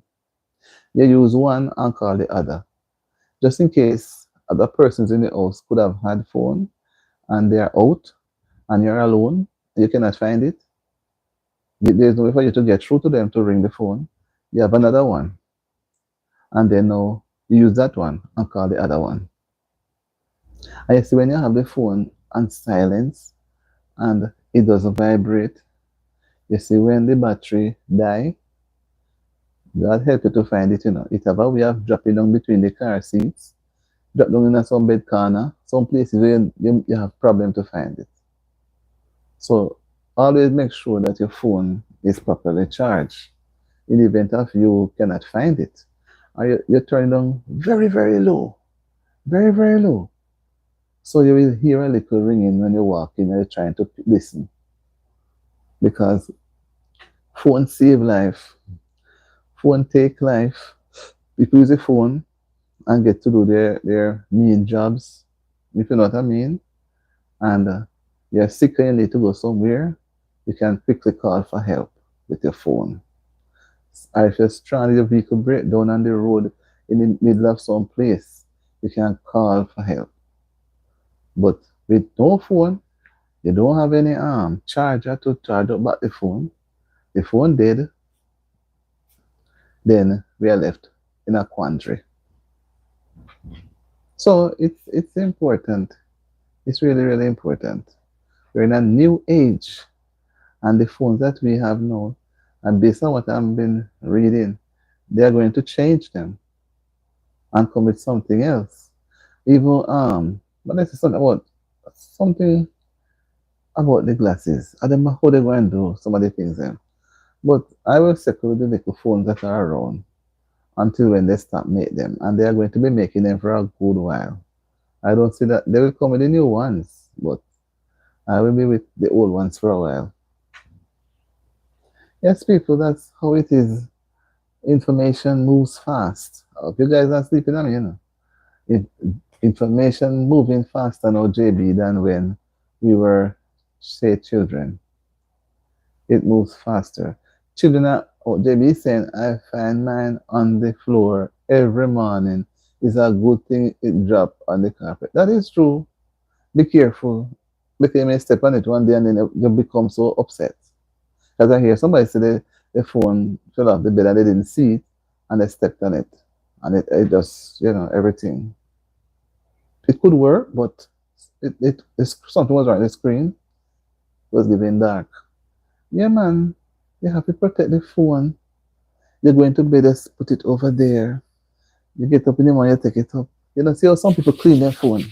You use one and call the other. Just in case other persons in the house could have had phone and they're out and you're alone, you cannot find it. There's no way for you to get through to them to ring the phone. You have another one. And then now you use that one and call the other one. And you see when you have the phone on silence and it doesn't vibrate, you see when the battery die, God help you to find it, you know. It have a way of dropping down between the car seats, drop down in some bed corner, some places where you have problem to find it. So always make sure that your phone is properly charged. In the event of you cannot find it, or you turn it down very, very low, very, very low. So you will hear a little ringing when you're walking and you're trying to listen. Because phone save life, phone take life. People use a phone and get to do their main jobs, if you know what I mean. And you're sick and you need to go somewhere, you can quickly call for help with your phone. Or if you're stranded, your vehicle break down on the road in the middle of some place, you can call for help. But with no phone, you don't have any charger to charge up back the phone dead, then we are left in a quandary. So it's important. It's really, really important. We're in a new age, and the phones that we have now, and based on what I've been reading, they are going to change them and come with something else. Even but let's say something about the glasses. I don't know how they're going to do some of the things then. But I will settle with the little phones that are around until when they start make them, and they are going to be making them for a good while. I don't see that they will come with the new ones, but I will be with the old ones for a while. Yes, people, that's how it is. Information moves fast. If you guys are sleeping on me, you know. It, information moving faster now, JB, than when we were, say, children. It moves faster. Children are, oh, JB is saying, I find mine on the floor every morning. It's a good thing it dropped on the carpet. That is true. Be careful. Because you may step on it one day and then you become so upset. Because I hear somebody say the phone fell off the bed and they didn't see it and they stepped on it. And it just, everything. It could work, but something was wrong. The screen was giving dark. Yeah, man. You have to protect the phone. You're going to bed, just put it over there. You get up in the morning, you take it up. You know, see how some people clean their phone.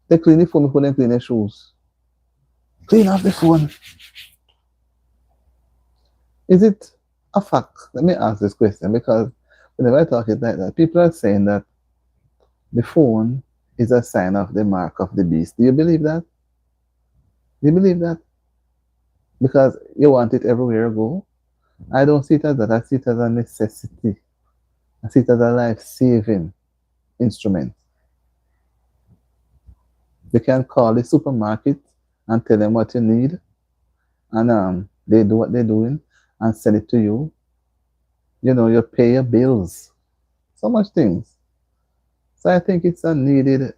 They clean the phone before they clean their shoes. Clean off the phone. Is it a fact? Let me ask this question because whenever I talk it like that, people are saying that the phone is a sign of the mark of the beast. Do you believe that? Do you believe that? Because you want it everywhere you go. I don't see it as that. I see it as a necessity. I see it as a life-saving instrument. You can call the supermarket and tell them what you need, and they do what they're doing and send it to you. You know, you pay your bills. So much things. So I think it's a needed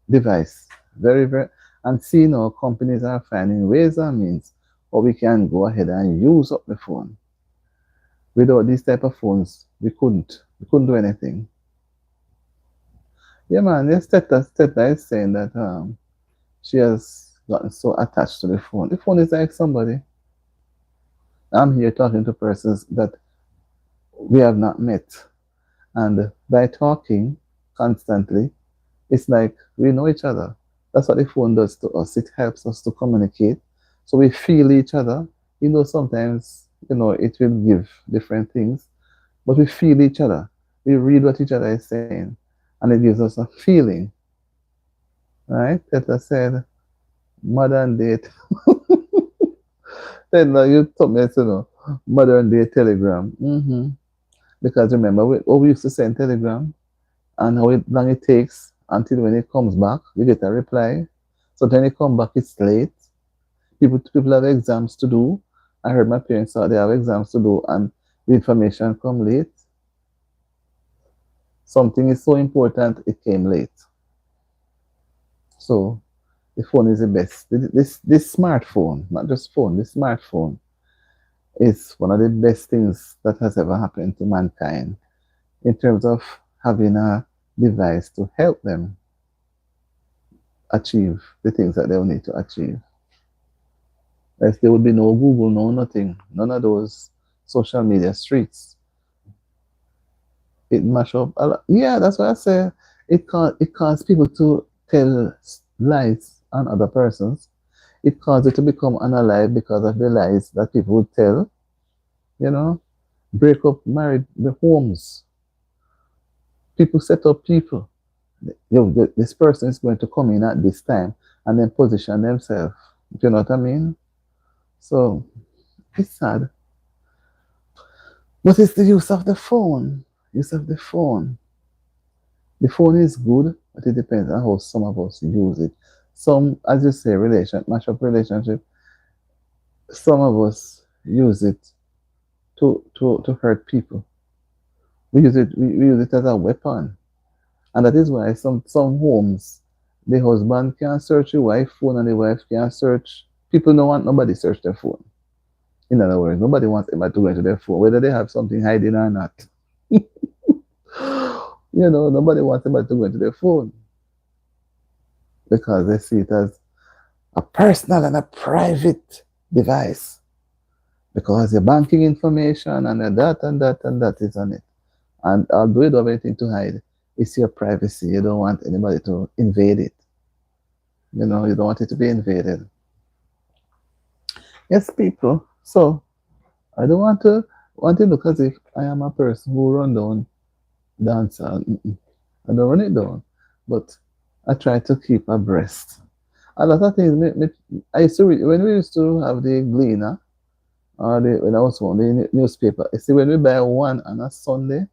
device. Very, very, and see now companies are finding ways and means how we can go ahead and use up the phone. Without these type of phones, we couldn't do anything. Yeah, man. Yes, Teta is saying that she has gotten so attached to the phone. The phone is like somebody. I'm here talking to persons that we have not met, and by talking constantly, it's like we know each other. That's what the phone does to us. It helps us to communicate, so we feel each other. You know, sometimes it will give different things, but we feel each other. We read what each other is saying, and it gives us a feeling, right? Teta said, modern day. Then you told me to know modern day telegram. Because remember, we used to send telegram and how long it takes until when it comes back, we get a reply. So then it come back, it's late. People have exams to do. I heard my parents thought they have exams to do and the information come late. Something is so important, it came late. So the phone is the best. This smartphone, not just phone, this smartphone is one of the best things that has ever happened to mankind in terms of having a device to help them achieve the things that they'll need to achieve. Else there would be no Google, no nothing, none of those social media streets. It mash up a lot. Yeah, that's what I say. It causes people to tell lies on other persons. It causes it to become unalive because of the lies that people would tell. You know, break up married the homes. People set up people. This person is going to come in at this time and then position themselves. You know what I mean? So it's sad. But it's the use of the phone. Use of the phone. The phone is good, but it depends on how some of us use it. Some, as you say, match up relationship, some of us use it to hurt people. We use it as a weapon. And that is why some homes, the husband can search the wife phone and the wife can search. People don't want nobody search their phone. In other words, nobody wants anybody to go into their phone, whether they have something hiding or not. Nobody wants anybody to go into their phone because they see it as a personal and a private device. Because your banking information and that and that and that is on it. And although you don't have anything to hide, it's your privacy. You don't want anybody to invade it. You don't want it to be invaded. Yes, people. So I don't want to look as if I am a person who run down dancer. I don't run it down, but I try to keep abreast. A lot of things. I used to read, when we used to have the Gleaner, or when I was home, the newspaper. You see, when we buy one on a Sunday,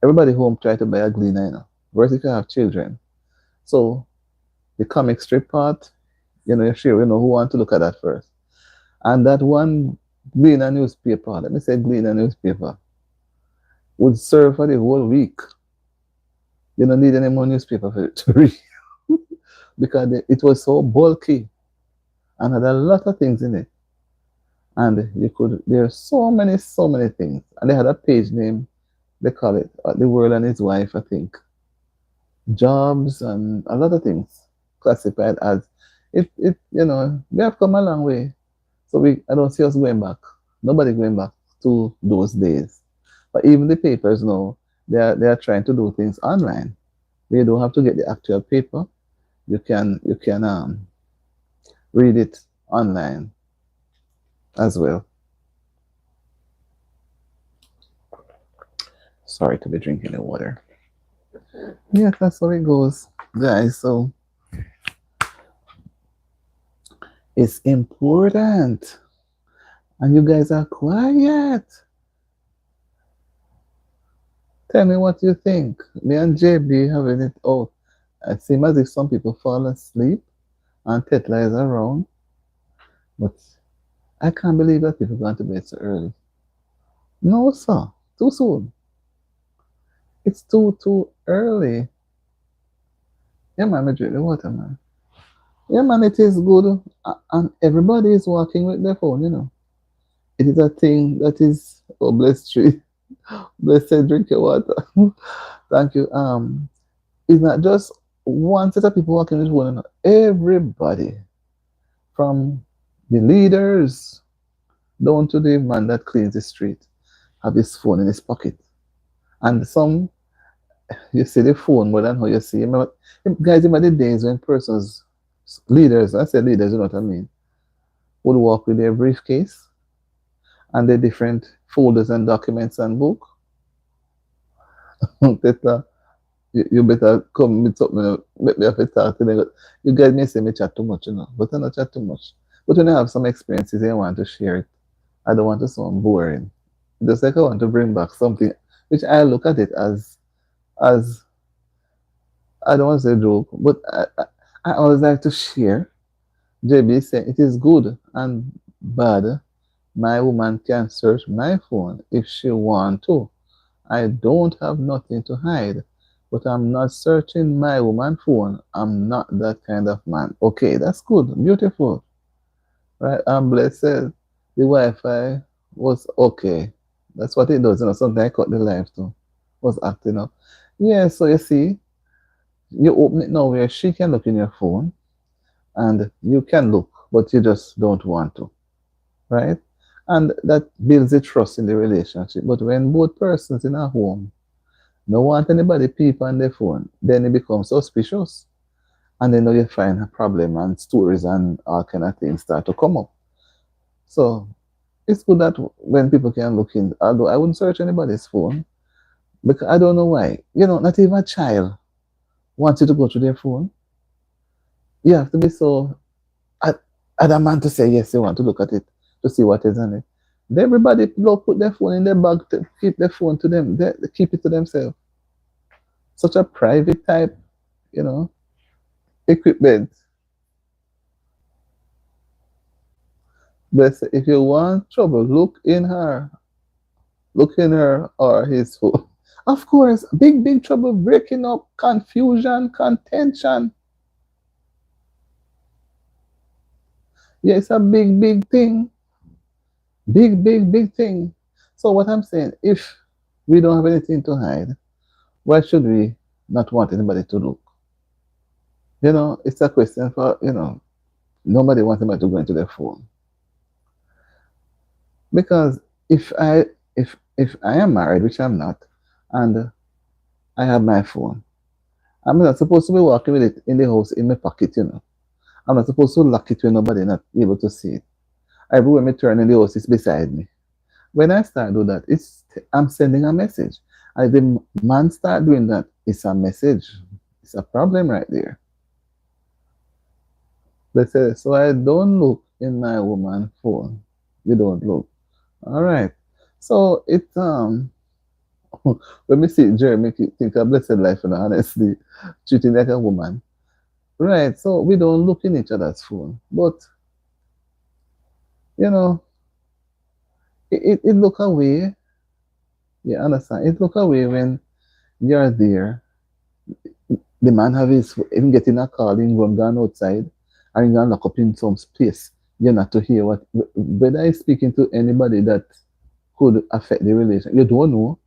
everybody home try to buy a Gleaner. Versus if you have children. So the comic strip part, you're sure who want to look at that first. And that one Gleaner newspaper, let me say Gleaner newspaper, would serve for the whole week. You don't need any more newspaper for it to read. Because it was so bulky and had a lot of things in it. And there's so many things. And they had a page name, they call it The World and His Wife, I think. Jobs and a lot of things classified as we have come a long way. So I don't see us going back. Nobody going back. to those days. But even the papers now, they are trying to do things online. You don't have to get the actual paper. You can read it online as well. Sorry to be drinking the water. Yeah, that's how it goes, guys. So it's important, and you guys are quiet. Tell me what you think. Me and JB having it out. It seems as if some people fall asleep and Tetla is around, but I can't believe that people going to bed so early. No, sir. Too soon. It's too early. Yeah, man, I drink the water, man. Yeah, man, it is good. And everybody is walking with their phone, you know. It is a thing that is, oh, blessed tree. Blessed drink your water. Thank you. It's not just one set of people walking with one another. Everybody, from the leaders down to the man that cleans the street, have his phone in his pocket. And some, you see the phone more than how you see him. Guys, remember the days when persons, leaders, I say leaders, you know what I mean, would walk with their briefcase and the different folders and documents and book. You better come with something, make me have a talk to them. You guys may say me chat too much, you know, but I don't chat too much. But when I have some experiences I want to share it, I don't want to sound boring. Just like I want to bring back something which I look at it as I don't want to say joke, but I always like to share. JB said it is good and bad. My woman can search my phone if she want to. I don't have nothing to hide, but I'm not searching my woman phone. I'm not that kind of man. Okay, that's good, beautiful, right? I'm blessed. The Wi-Fi was okay. That's what it does. You know, sometimes I cut the live too. Was acting up. Yeah, so you see, you open it now where she can look in your phone and you can look, but you just don't want to, right? And that builds a trust in the relationship. But when both persons in a home don't want anybody peep on their phone, then it becomes suspicious. And then you find a problem and stories and all kind of things start to come up. So it's good that when people can look in, although I wouldn't search anybody's phone, because I don't know why. You know, not even a child wants you to go to their phone. You have to be so adamant to say yes, you want to look at it to see what is on it. Everybody put their phone in their bag to keep their phone to them. They keep it to themselves. Such a private type, you know, equipment. But if you want trouble, look in her. Look in her or his phone. Of course, big trouble, breaking up, confusion, contention. Yeah, it's a big thing. Big thing. So what I'm saying, if we don't have anything to hide, why should we not want anybody to look? You know, it's a question for, you know, nobody wants anybody to go into their phone. Because if I am married, which I'm not, and I have my phone, I'm not supposed to be walking with it in the house in my pocket, you know. I'm not supposed to lock it where nobody not able to see it. Everywhere me turn in the house, it's beside me. When I start do that, I'm sending a message. And if the man start doing that, it's a message. It's a problem right there. They say, so I don't look in my woman phone. You don't look. All right. So when we see Jeremy think a blessed life, and honestly, treating like a woman. Right. So we don't look in each other's phone. But you know, it look away. You understand? It look away when you're there. The man have his even getting a call in room gone outside and gonna lock up in some space. You're not to hear what whether he's speaking to anybody that could affect the relation. You don't know.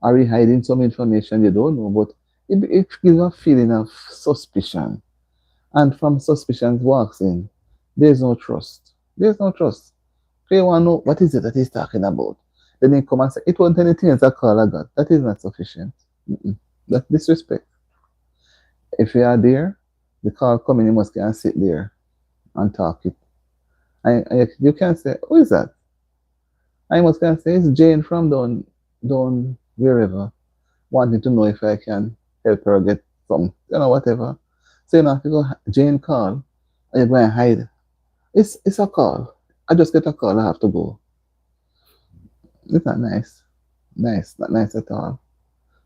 Are we hiding some information? You don't know, but it gives a feeling of suspicion. And from suspicion walks in, there's no trust. There's no trust. So you want to know what is it that he's talking about. Then he come and say, it wasn't anything else a call I got. That is not sufficient. Mm-mm. That's disrespect. If you are there, the call coming, you must can sit there and talk it. And you can say, who is that? I must can say, it's Jane from down wherever, wanting to know if I can help her get some, whatever. So you know, if you go, Jane call, and you go and hide. It's a call. I just get a call, I have to go. It's not nice. Nice, not nice at all.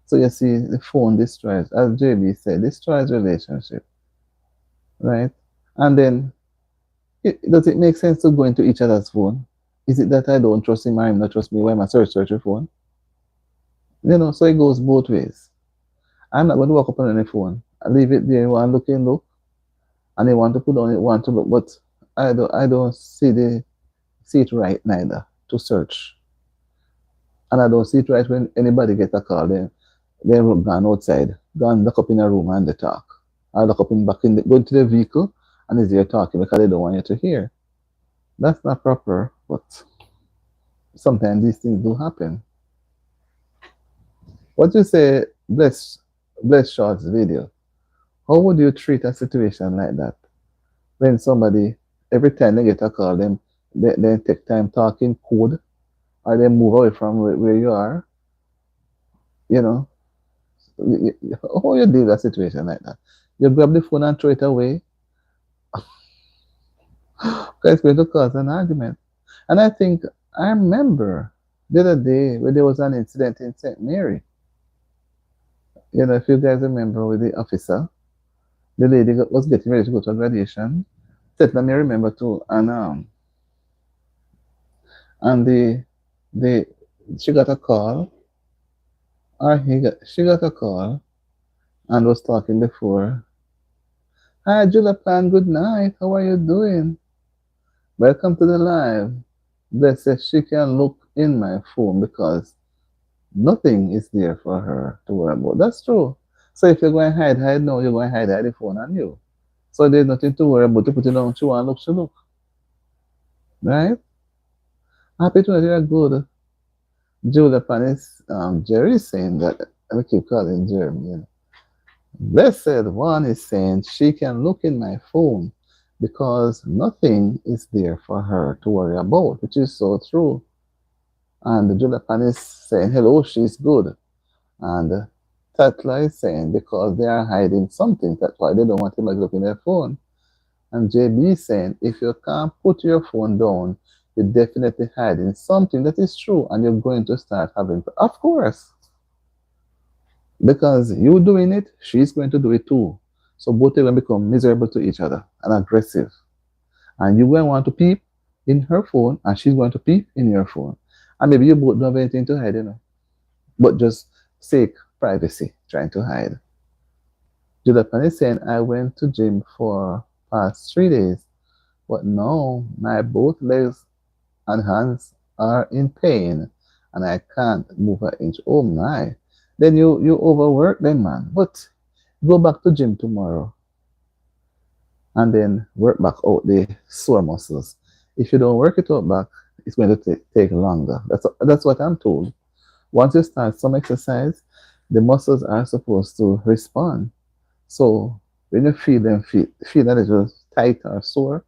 So you see, the phone destroys, as JB said, destroys relationship, right? And then, does it make sense to go into each other's phone? Is it that I don't trust him or him not trust me? Why am I search your phone? So it goes both ways. I'm not going to walk up on any phone. I leave it there. You want to look, and they want to put on it, want to look, but I don't see it right neither to search, and I don't see it right when anybody get a call. Then gone outside, gone lock up in a room and they talk. I lock up in back in go into the vehicle and is there talking because they don't want you to hear. That's not proper, but sometimes these things do happen. What you say, bless Short's video? How would you treat a situation like that? When somebody, every time they get a call, they take time talking code, or they move away from where you are, you know, how you deal with a situation like that? You grab the phone and throw it away, because it's going to cause an argument. And I remember the other day when there was an incident in St. Mary. If you guys remember with the officer, the lady was getting ready to go to a graduation. St. Mary remember too, and she got a call, or she got a call, and was talking before. Hi, Julapan, good night. How are you doing? Welcome to the live. They said she can look in my phone because nothing is there for her to worry about. That's true. So if you're going to hide now, you're going to hide the phone on you. So there's nothing to worry about. You put it on, she want to look, she look. Right? Happy to know you're good. Julia Panis, Jerry is saying that, I keep calling Jeremy. Blessed one is saying she can look in my phone because nothing is there for her to worry about, which is so true. And Julia Panis saying, hello, she's good. And Tatla is saying, because they are hiding something, that's why they don't want him to look in their phone. And JB is saying, if you can't put your phone down, you're definitely hiding something that is true, and you're going to start having, of course, because you doing it, she's going to do it too. So both of them become miserable to each other and aggressive. And you going to want to peep in her phone, and she's going to peep in your phone. And maybe you both don't have anything to hide, but just fake privacy, trying to hide. Judapan is saying, I went to gym for past 3 days, but now my both legs and hands are in pain, and I can't move an inch. Oh my. Then you overwork then, man. But go back to gym tomorrow and then work back out the sore muscles. If you don't work it out back, it's going to take longer. That's what I'm told. Once you start some exercise, the muscles are supposed to respond. So when you feel that it's just tight or sore,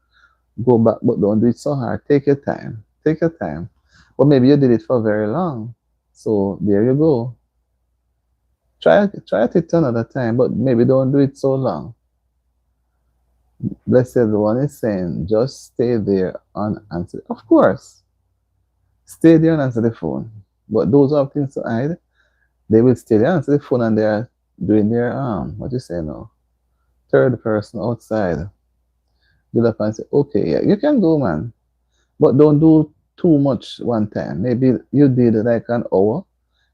go back, but don't do it so hard. Take your time. Take your time. But maybe you did it for very long. So there you go. Try it another time, but maybe don't do it so long. Blessed one is saying, just stay there and answer. Of course. Stay there and answer the phone. But those who have things to hide, they will stay there and answer the phone, and they're doing their what you say now? Third person outside. Get up and say, okay, yeah, you can go, man. But don't do too much one time. Maybe you did like an hour.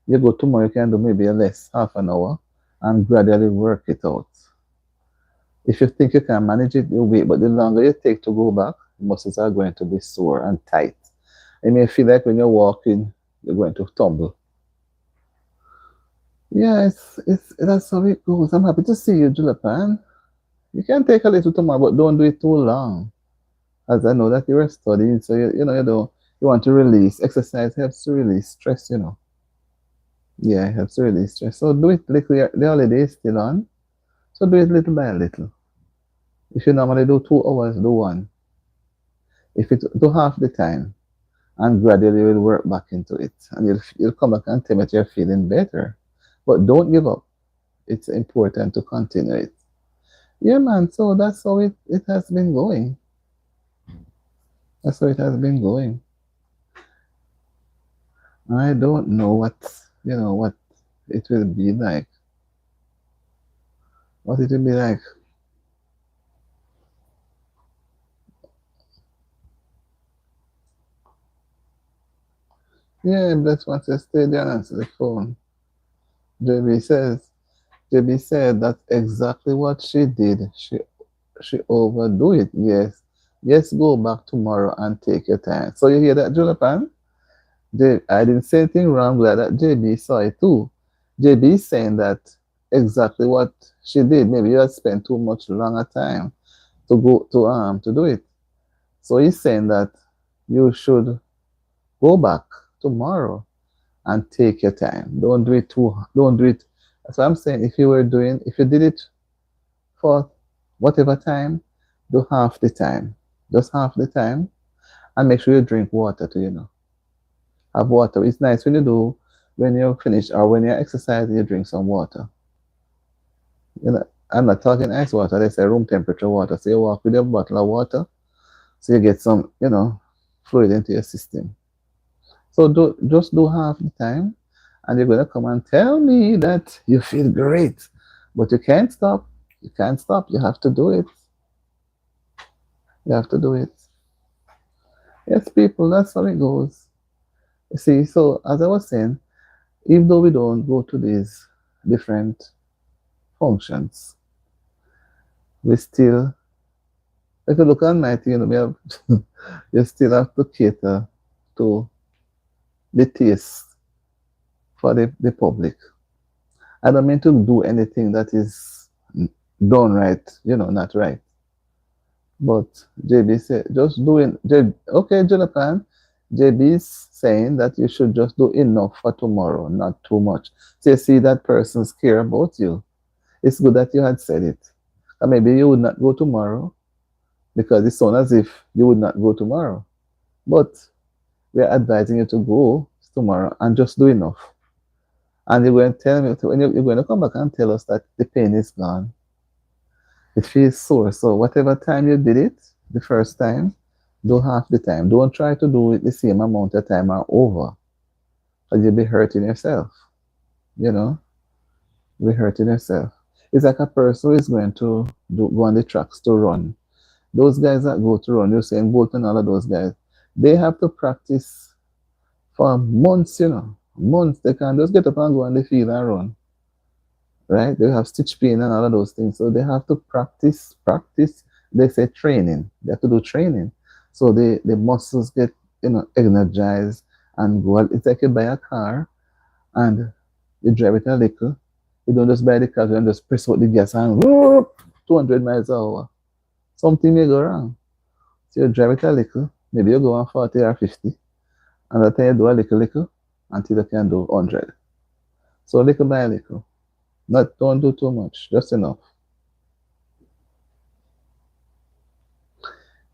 You go tomorrow, you can do maybe less, half an hour, and gradually work it out. If you think you can manage it, you wait. But the longer you take to go back, the muscles are going to be sore and tight. It may feel like when you're walking, you're going to tumble. Yeah, that's how it goes. I'm happy to see you, Julapan. You can take a little tomorrow, but don't do it too long. As I know that you were studying, so you You want to release. Exercise helps to release stress, you know. Yeah, it helps to release stress. So do it little. The holiday is still on. So do it little by little. If you normally do 2 hours, do one. If it do half the time, and gradually you'll work back into it, and you'll come back and tell me that you're feeling better. But don't give up. It's important to continue it. Yeah, man. So that's how it has been going. That's how it has been going. I don't know what it will be like. What it will be like. Yeah, Bless wants to stay there and answer the phone. JB says, JB said that's exactly what she did. She overdo it. Yes. Yes, go back tomorrow and take your time. So you hear that, Jonathan? I didn't say anything wrong. Glad that JB saw it too. JB is saying that exactly what she did. Maybe you had spent too much longer time to do it. So he's saying that you should go back tomorrow and take your time. Don't do it too. Don't do it. That's what I'm saying. If you did it for whatever time, do half the time, just half the time, and make sure you drink water too. Have water. It's nice when you finish or when you're exercising, you drink some water. I'm not talking ice water. They say room temperature water. So you walk with your bottle of water, so you get some, fluid into your system. So just do half the time, and you're gonna come and tell me that you feel great, but you can't stop. You can't stop. You have to do it. You have to do it. Yes, people. That's how it goes. You see. So as I was saying, even though we don't go to these different functions, we still, if you look at my thing, we have, you still have to cater to the taste for the public. I don't mean to do anything that is done right, not right. But JB said, just doing, okay, Jonathan, JB is saying that you should just do enough for tomorrow, not too much. So you see that person's care about you. It's good that you had said it. And maybe you would not go tomorrow because it sounds as if you would not go tomorrow. But we're advising you to go tomorrow and just do enough. And you're going to tell me, when you're going to come back and tell us that the pain is gone. It feels sore. So whatever time you did it, the first time, do half the time. Don't try to do it the same amount of time or over. Or you'll be hurting yourself. You'll be hurting yourself. It's like a person who is going to go on the tracks to run. Those guys that go to run, you're saying Bolt and all of those guys, they have to practice for months, months. They can't just get up and go on the field and run. Right? They have stitch pain and all of those things. So they have to practice. They say training. They have to do training. So the muscles get, energized and go. It's like you buy a car and you drive it a little. You don't just buy the car and just press out the gas and whoop, 200 miles an hour. Something may go wrong. So you drive it a little. Maybe you go on 40 or 50. And that time you do a little until you can do 100. So little by little. Don't do too much, just enough.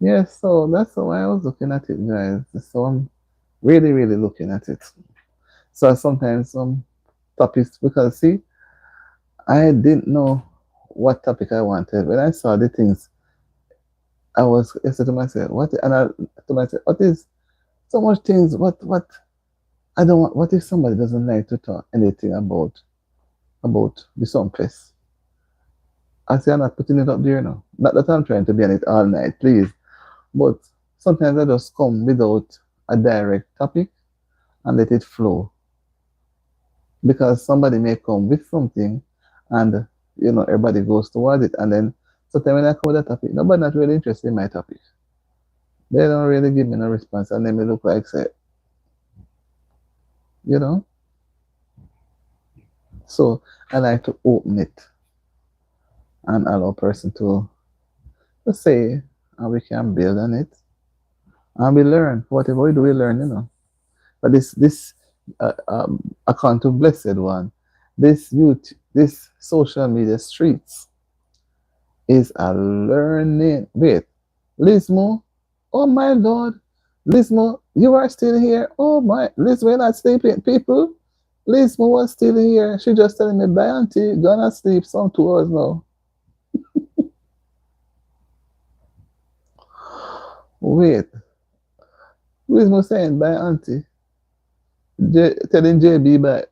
Yeah, so that's how I was looking at it, guys. So I'm really, really looking at it. So sometimes some topics, because see, I didn't know what topic I wanted. When I saw the things, I said to myself, what is so much things, what I don't want, what if somebody doesn't like to talk anything about the Sumfest? I say I'm not putting it up there now. Not that I'm trying to be on it all night, please. But sometimes I just come without a direct topic and let it flow. Because somebody may come with something and everybody goes towards it. And then sometimes when I come with a topic, nobody not really interested in my topic. They don't really give me no response and then me look like say, So I like to open it and allow a person to say, and we can build on it And we learn. Whatever we do, we learn, you know. But this account of Blessed One, this youth, this social media streets is a learning. Wait, Lismo, oh my God, Lismo, you are still here. Oh my, Lismo, you're not sleeping, people. Lismo was still here. She just telling me, bye, auntie, gonna sleep some 2 hours now. Wait, Lismo saying, bye, auntie. Telling JB, bye.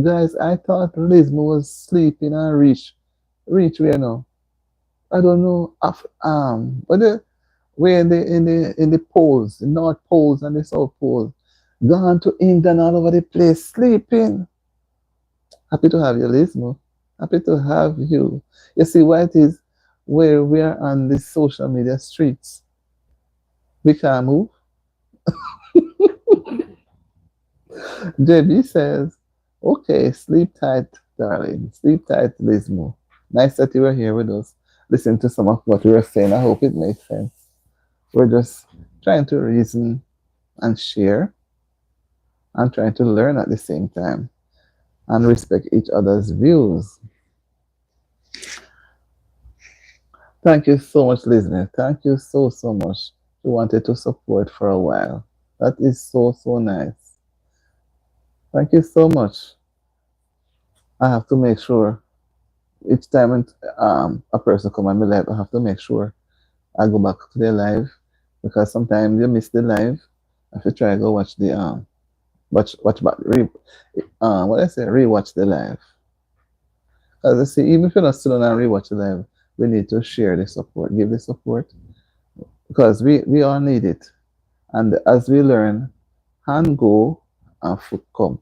Guys, I thought Lismo was sleeping and reach where now? I don't know. But we're in the poles, the North Poles and the South Pole. Gone to England all over the place, sleeping. Happy to have you, Lismo. Happy to have you. You see why it is where we are on the social media streets. We can't move. JB says, okay, sleep tight, darling. Sleep tight, Lismo. Nice that you were here with us. Listen to some of what we were saying. I hope it makes sense. We're just trying to reason and share and trying to learn at the same time and respect each other's views. Thank you so much, listener. Thank you so much. You wanted to support for a while. That is so nice. Thank you so much. I have to make sure each time a person come on my live, I have to make sure I go back to the live because sometimes you miss the live. I have to try to go watch the watch back what I say rewatch the live. As I say, even if you're not still on and rewatch the live, we need to share the support, give the support because we all need it. And as we learn, hand go and foot come.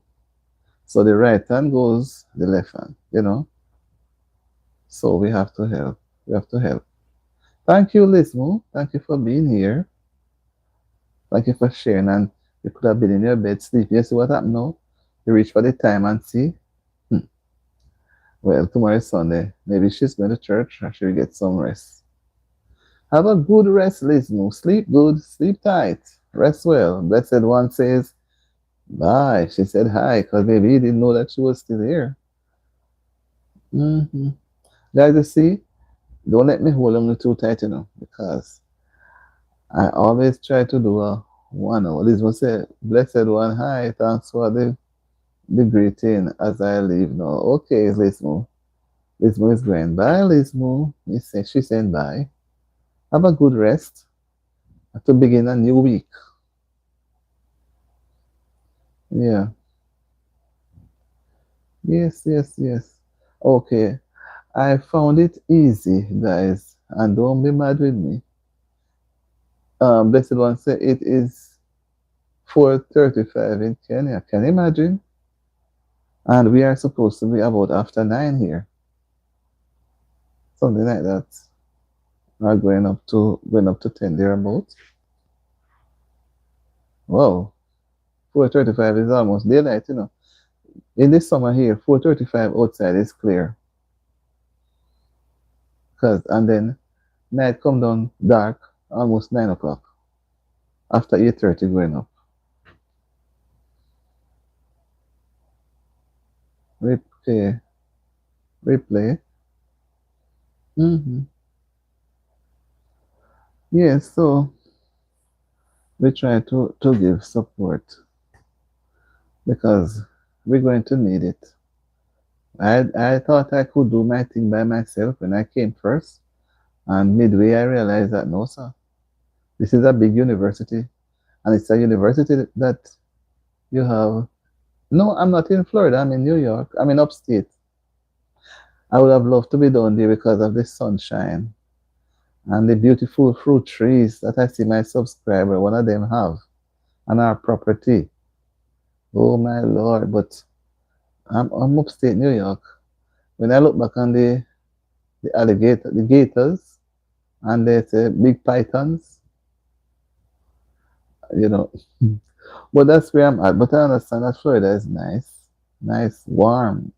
So the right hand goes, the left hand, you know. So we have to help. We have to help. Thank you, Lismo. Thank you for being here. Thank you for sharing. And you could have been in your bed sleeping. You see what happened now? You reach for the time and see. Well, tomorrow is Sunday. Maybe she's going to church and she'll get some rest. Have a good rest, Lismo. Sleep good, sleep tight, rest well. Blessed One says, bye. She said hi because maybe he didn't know that she was still here. Mm-hmm. Guys, you see, don't let me hold on too tight, you know, because I always try to do a 1 hour. Lismo said, Blessed One, hi, thanks for the greeting as I leave now. Okay, Lismo. Lismo is going, bye, Lismo. She's saying bye. Have a good rest to begin a new week. Yeah. Yes. Okay. I found it easy, guys, and don't be mad with me. Blessed One said it is 4:35 in Kenya. Can you imagine? And we are supposed to be about after 9 here. Something like that. Or going up to 10 thereabouts. Wow. 4:35 is almost daylight, you know. In this summer here, 4:35 outside is clear. And then night come down dark almost 9 o'clock after 8:30 going up. Replay, replay. Mm-hmm. Yes, so we try to give support because we're going to need it. I thought I could do my thing by myself when I came first, and midway I realized that no, sir, this is a big university, and it's a university that you have. No, I'm not in Florida. I'm in New York. I'm in upstate. I would have loved to be down there because of the sunshine and the beautiful fruit trees that I see my subscriber, one of them have, on our property. Oh my Lord, but I'm upstate New York. When I look back on the gators and the big pythons, you know. But that's where I'm at. But I understand that Florida is nice, warm.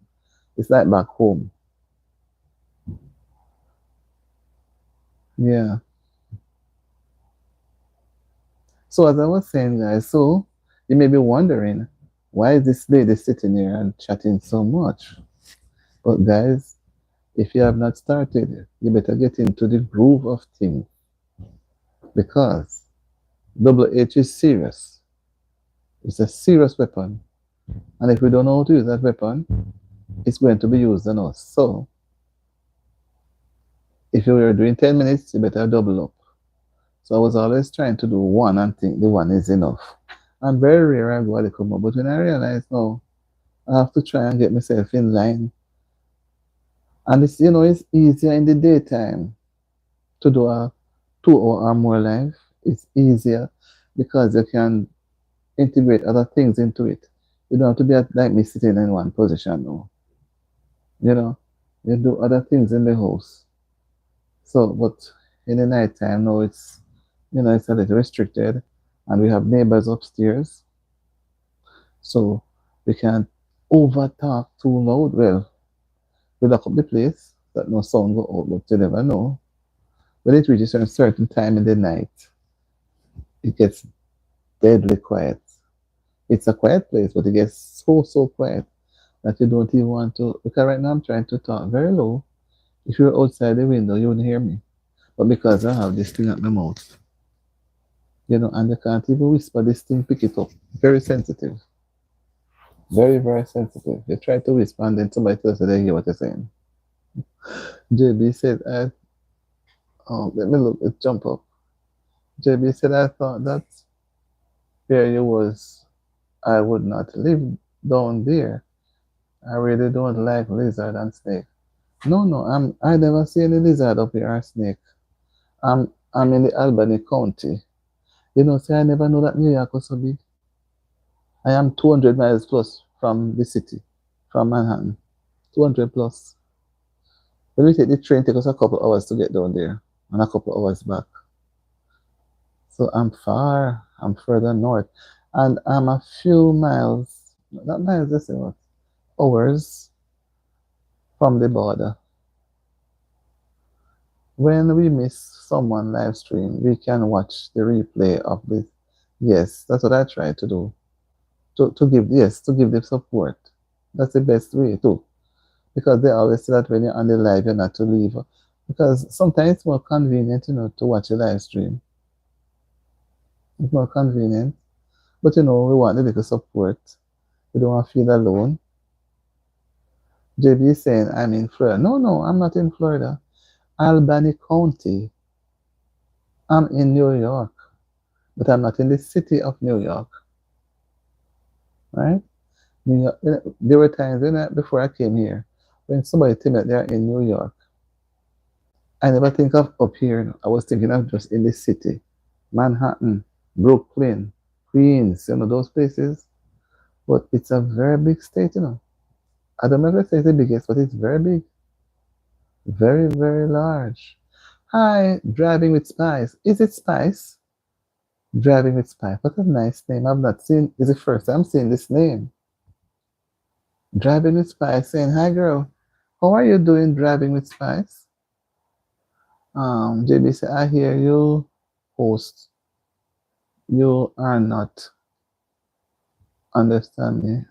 It's like back home. Yeah. So as I was saying, guys, so you may be wondering, why is this lady sitting here and chatting so much? But guys, if you have not started, you better get into the groove of things because Double H is serious. It's a serious weapon. And if we don't know how to use that weapon, it's going to be used on us. So if you were doing 10 minutes, you better double up. So I was always trying to do one and think the one is enough. And very rare I go to come up. But when I realized, no, I have to try and get myself in line. And it's, it's easier in the daytime to do a 2 hour or more live. It's easier because you can integrate other things into it. You don't have to be like me sitting in one position now. You do other things in the house. So, but in the night time now it's a little restricted and we have neighbors upstairs. So we can't over talk too loud. Well, we lock up the place that no sound go out, but you never know. When it reaches a certain time in the night, it gets deadly quiet. It's a quiet place, but it gets so quiet that you don't even want to. Because right now I'm trying to talk very low. If you're outside the window, you wouldn't hear me. But because I have this thing at my mouth, and you can't even whisper, this thing pick it up. Very sensitive. Very sensitive. You try to whisper and then somebody tells you they hear what you're saying. JB said, let me look, it jump up. JB said, I thought that where you was, I would not live down there. I really don't like lizard and snake. No, I never see any lizard up here or snake. I'm in the Albany County. See, I never know that New York was so big. I am 200 miles plus from the city, from Manhattan. 200 plus. When we take the train, it takes us a couple hours to get down there and a couple hours back. So I'm further north. And I'm a few miles, not miles, let's say what, hours from the border. When we miss someone live stream, we can watch the replay of this. Yes, that's what I try to do. To give them support. That's the best way too. Because they always say that when you're on the live, you're not to leave. Because sometimes it's more convenient, to watch a live stream. It's more convenient. But we want a little support. We don't want to feel alone. JB is saying I'm in Florida. No, I'm not in Florida. Albany County. I'm in New York. But I'm not in the city of New York. Right? New York, there were times before I came here when somebody told me that they're in New York. I never think of up here. I was thinking of just in the city. Manhattan, Brooklyn, Queens, those places. But it's a very big state, I don't ever say it's the biggest, but it's very big. Very large. Hi, Driving with Spice. Is it Spice? Driving with Spice. What a nice name. I've not seen, it's the first time I'm seeing this name. Driving with Spice saying, hi girl, how are you doing, Driving with Spice? JB said, I hear you, host. You are not. Understand me.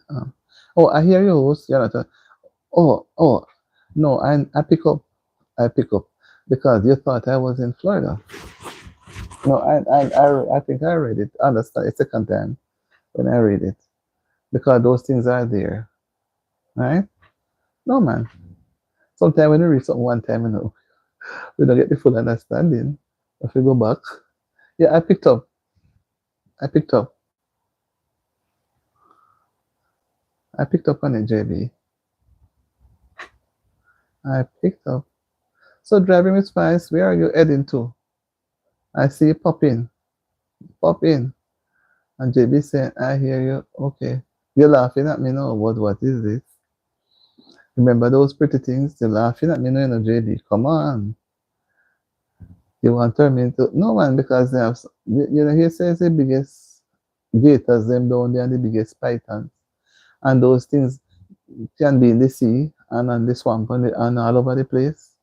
I hear you, host. You're not. No, I pick up. Because you thought I was in Florida. No, I think I read it. Understand? It's second time when I read it. Because those things are there. Right? No, man. Sometimes when you read something one time, we don't get the full understanding. If we go back. Yeah, I picked up. I picked up on it, JB. I picked up. So Driving with Spice, where are you heading to? I see you pop in. Pop in. And JB saying, I hear you. Okay. You're laughing at me now. What is this? Remember those pretty things? You're laughing at me now, JB. Come on. You want to turn me into... No, man, because they have... he says the biggest gators, them down there, and the biggest pythons. And those things can be in the sea and on the swamp and all over the place.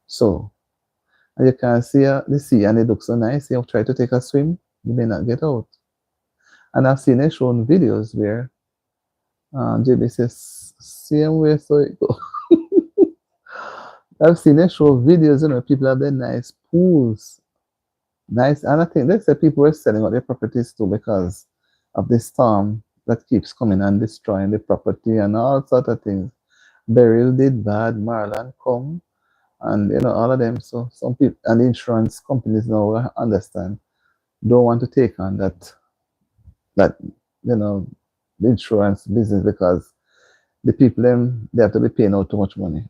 So, and you can see the sea and it looks so nice. You try to take a swim. You may not get out. And I've seen it shown videos where JB says, same way, so it go. I've seen it show videos, people have their nice pools. Nice, and I think they said people were selling out their properties too because of the storm that keeps coming and destroying the property and all sort of things. Beryl did bad, Marlon come, and all of them. So some people and the insurance companies now understand, don't want to take on that the insurance business because the people they have to be paying out too much money.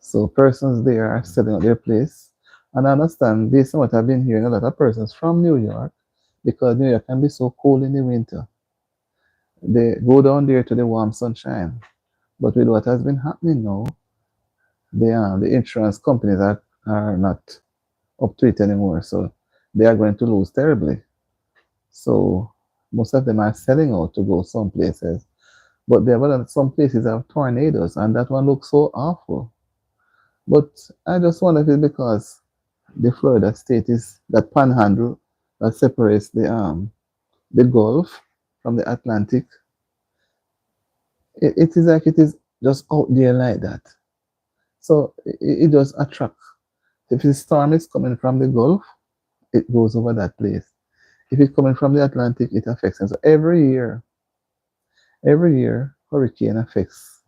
So persons there are selling out their place. And I understand, based on what I've been hearing, a lot of persons from New York, because New York can be so cold in the winter, they go down there to the warm sunshine. But with what has been happening now, the insurance companies are not up to it anymore. So they are going to lose terribly. So most of them are selling out to go some places. But there are some places have tornadoes, and that one looks so awful. But I just wonder if it's because the Florida state is that panhandle that separates the Gulf from the Atlantic. It is like it is just out there like that. So it does attract. If the storm is coming from the Gulf, it goes over that place. If it's coming from the Atlantic, it affects them. So every year, hurricane affects.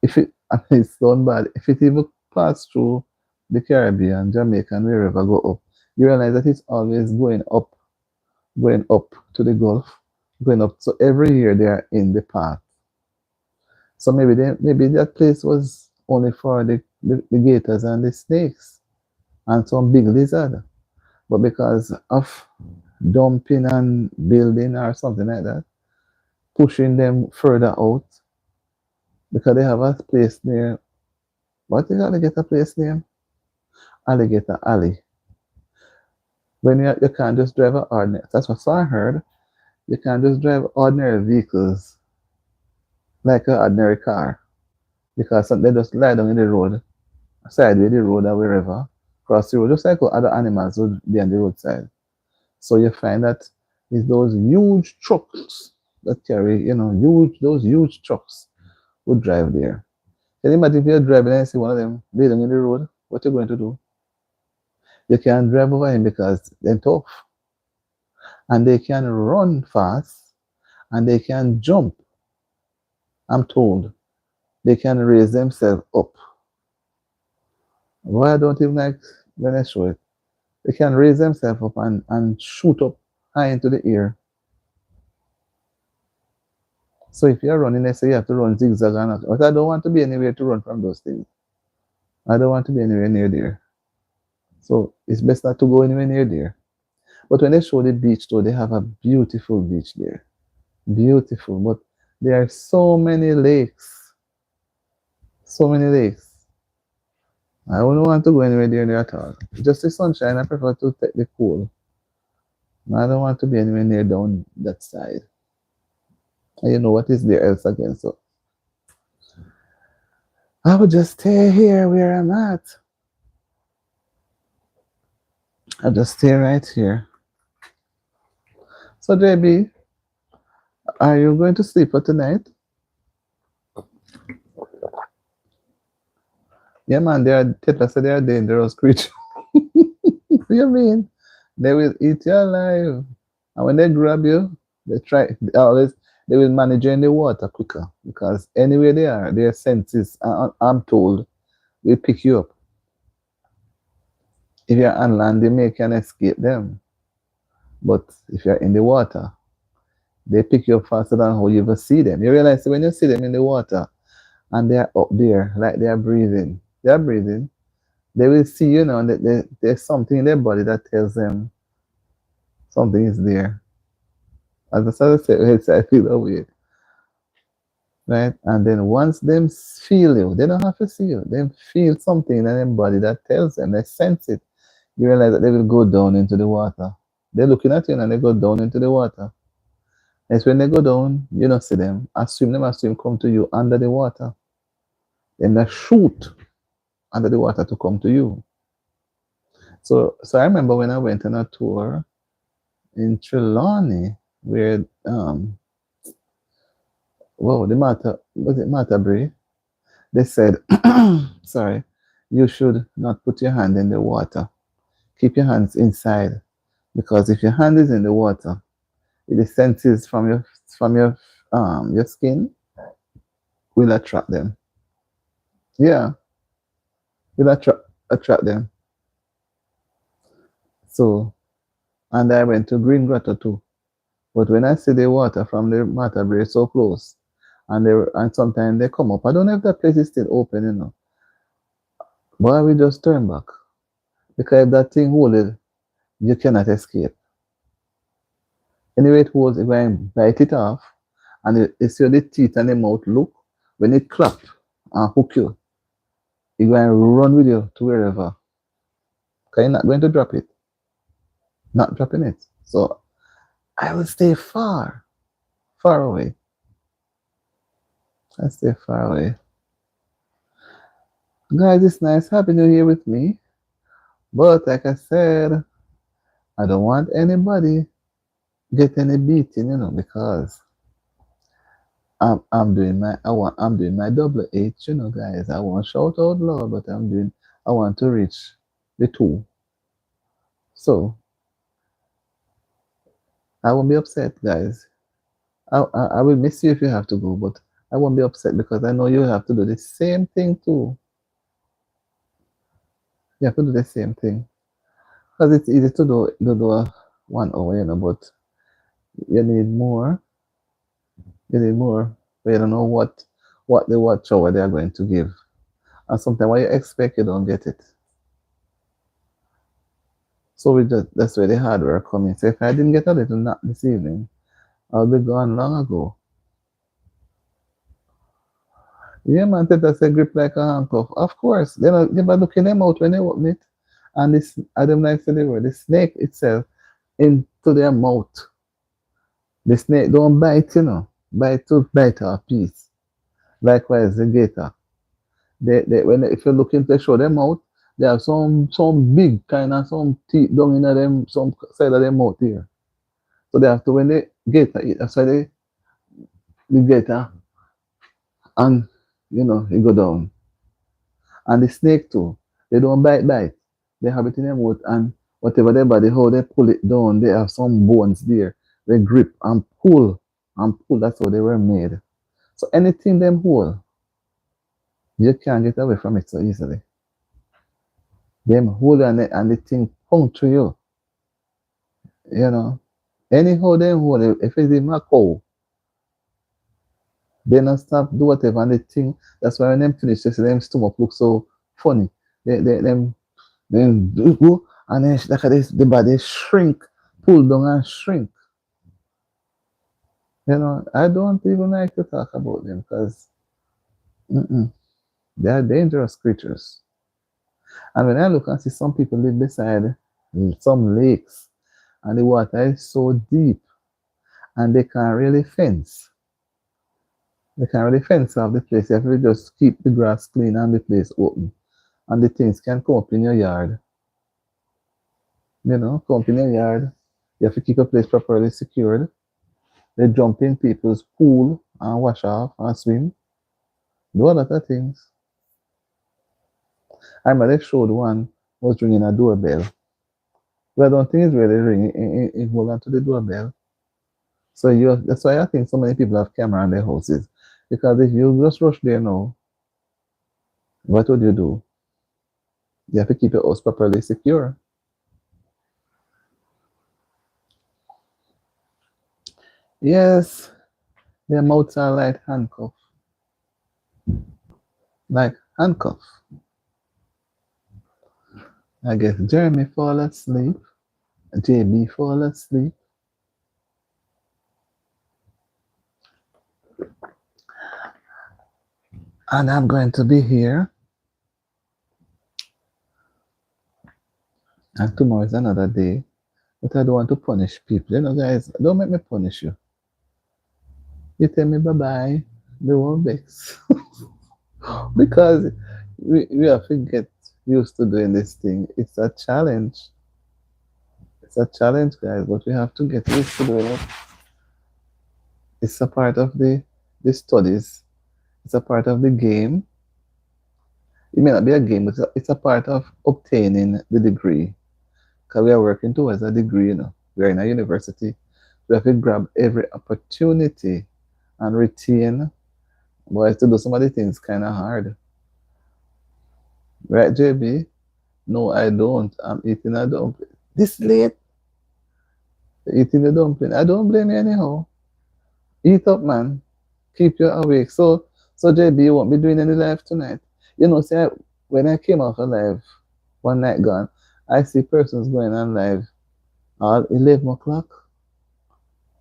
If it and it's done bad, if it even pass through the Caribbean, Jamaica, and wherever go up, you realize that it's always going up to the Gulf, going up. So every year they are in the path. So maybe that place was only for the gators and the snakes and some big lizard. But because of dumping and building or something like that, pushing them further out, because they have a place near, what is alligator place name? Alligator Alley. When you can't just drive an ordinary, that's what I heard, you can't just drive ordinary vehicles like an ordinary car because they just lie down in the road, sideway the road or wherever, cross the road, just like other animals would be on the roadside. So you find that it's those huge trucks that carry, those huge trucks would drive there. Can you imagine if you're driving and see one of them laying in the road? What are you going to do? You can't drive over him because they're tough. And they can run fast and they can jump. I'm told they can raise themselves up. Why I don't even like when I show it? They can raise themselves up and shoot up high into the air. So if you're running, they say you have to run zigzag and but I don't want to be anywhere to run from those things. I don't want to be anywhere near there. So it's best not to go anywhere near there. But when they show the beach though, they have a beautiful beach there. Beautiful. But there are so many lakes. So many lakes. I wouldn't want to go anywhere there at all. Just the sunshine, I prefer to take the cool. I don't want to be anywhere near down that side. And you know what is there else again, so I would just stay here where I'm at. I'll just stay right here. So JB, are you going to sleep for tonight? Yeah man, Tetla said they are dangerous creatures. What do you mean? They will eat you alive. And when they grab you, they will manage you in the water quicker because anywhere they are, their senses, I'm told, will pick you up. If you're on land, they can escape them. But if you're in the water, they pick you up faster than how you ever see them. You realize when you see them in the water and they're up there, like they're breathing, they will see you now, and there's something in their body that tells them something is there. As I said, I feel that way. Right? And then once them feel you, they don't have to see you. They feel something in their body that tells them, they sense it. You realize that they will go down into the water. They're looking at you and they go down into the water. It's when they go down, you don't see them. Assume come to you under the water. Then they shoot under the water to come to you. So I remember when I went on a tour in Trelawney, where whoa, the Mata was it Matabri? They said, sorry, you should not put your hand in the water. Keep your hands inside because if your hand is in the water, the senses from your skin will attract them. Yeah, will attract them. So, and I went to Green Grotto too. But when I see the water from the Matabri so close, and sometimes they come up, I don't know if that place is still open, but I will just turn back because if that thing hold it, you cannot escape. Anyway, it holds, if I bite it off, and you see the teeth and the mouth look, when it clap and hook you, it's going to run with you to wherever. Because you're not going to drop it, not dropping it. So I will stay far, far away. I stay far away. Guys, it's nice having you here with me. But like I said, I don't want anybody get any beating, because I'm doing my double H, guys. I won't shout out loud, but I want to reach the two. So I won't be upset, guys. I will miss you if you have to go, but I won't be upset because I know you have to do the same thing too. You have to do the same thing because it's easy to do a 1 hour, but you need more. You need more. But you don't know what the watch hour they are going to give, and sometimes what you expect you don't get it. So that's where the hard work comes in. So if I didn't get a little nap this evening, I'll be gone long ago. Yeah, man, Teta say grip like a handcuff. Of course, they by looking them out when they open it. And this Adam like said the word, the snake itself into their mouth. The snake don't bite, bite to bite a piece. Likewise the gator. If you look into the show them mouth, they have some big kind of some teeth down in them some side of their mouth here. So they have to when the gator eat, that's why the gator and it go down. And the snake too, they don't bite. They have it in their mouth and whatever their body, how they pull it down, they have some bones there. They grip and pull and pull. That's how they were made. So anything them hold, you can't get away from it so easily. Them hold and the thing puncture you. Anyhow them hold, if it's even a cow, they not stop do whatever and the thing. That's why when them finish, they say them stomach look so funny. Them do go and then look at this, the body shrink, pull down and shrink. I don't even like to talk about them because they are dangerous creatures. And when I look and see some people live beside some lakes and the water is so deep and they can't really fence. They can't really fence off the place. You have to just keep the grass clean and the place open. And the things can come up in your yard. Come up in your yard. You have to keep a place properly secured. They jump in people's pool and wash off and swim. Do a lot of things. I remember they showed one was ringing a doorbell. But I don't think it's really ringing. It hold on to the doorbell. So that's why I think so many people have camera in their houses. Because if you just rush there now, what would you do? You have to keep your house properly secure. Yes, their mouths are like handcuff. Like handcuff. I guess Jeremy fall asleep. JB fall asleep. And I'm going to be here. And tomorrow is another day. But I don't want to punish people. Guys, don't make me punish you. You tell me bye-bye. They won't vex. Because we have to get used to doing this thing. It's a challenge. It's a challenge, guys, but we have to get used to doing it. It's a part of the studies. It's a part of the game. It may not be a game, but it's a part of obtaining the degree. Because we are working towards a degree, We are in a university. We have to grab every opportunity and retain. But to do some of the things kind of hard. Right, JB? No, I don't. I'm eating a dumpling. This late, eating the dumpling. I don't blame you anyhow. Eat up, man. Keep you awake. So JB, you won't be doing any live tonight. See, when I came off a live one night gone, I see persons going on live at 11 o'clock,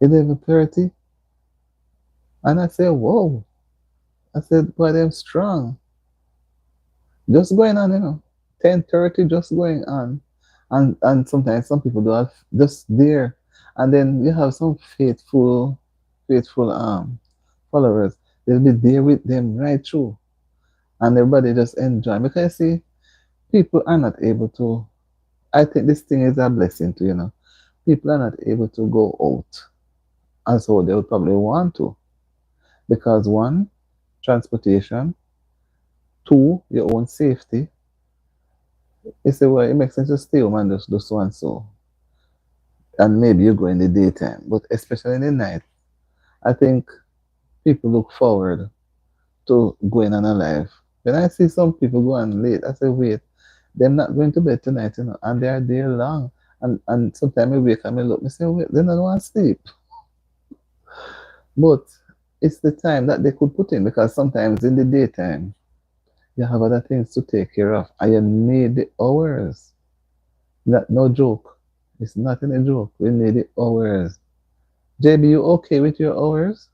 11:30, and I say, whoa. I said, boy, them strong. Just going on, 10:30 just going on. And sometimes some people do have just there. And then you have some faithful followers. They'll be there with them right through. And everybody just enjoy. Because see, people are not able to, I think this thing is a blessing to, people are not able to go out as how they would probably want to. Because one, transportation, two, your own safety. You say, well, it makes sense to stay home and just do so and so. And maybe you go in the daytime, but especially in the night, I think people look forward to going on a live. When I see some people go on late, I say, wait, they're not going to bed tonight, and they are there long. And sometimes I wake up and look, I say, wait, they don't want to sleep. But it's the time that they could put in because sometimes in the daytime, you have other things to take care of, and you need the hours. No joke. It's not a joke. We need the hours. JB, you okay with your hours?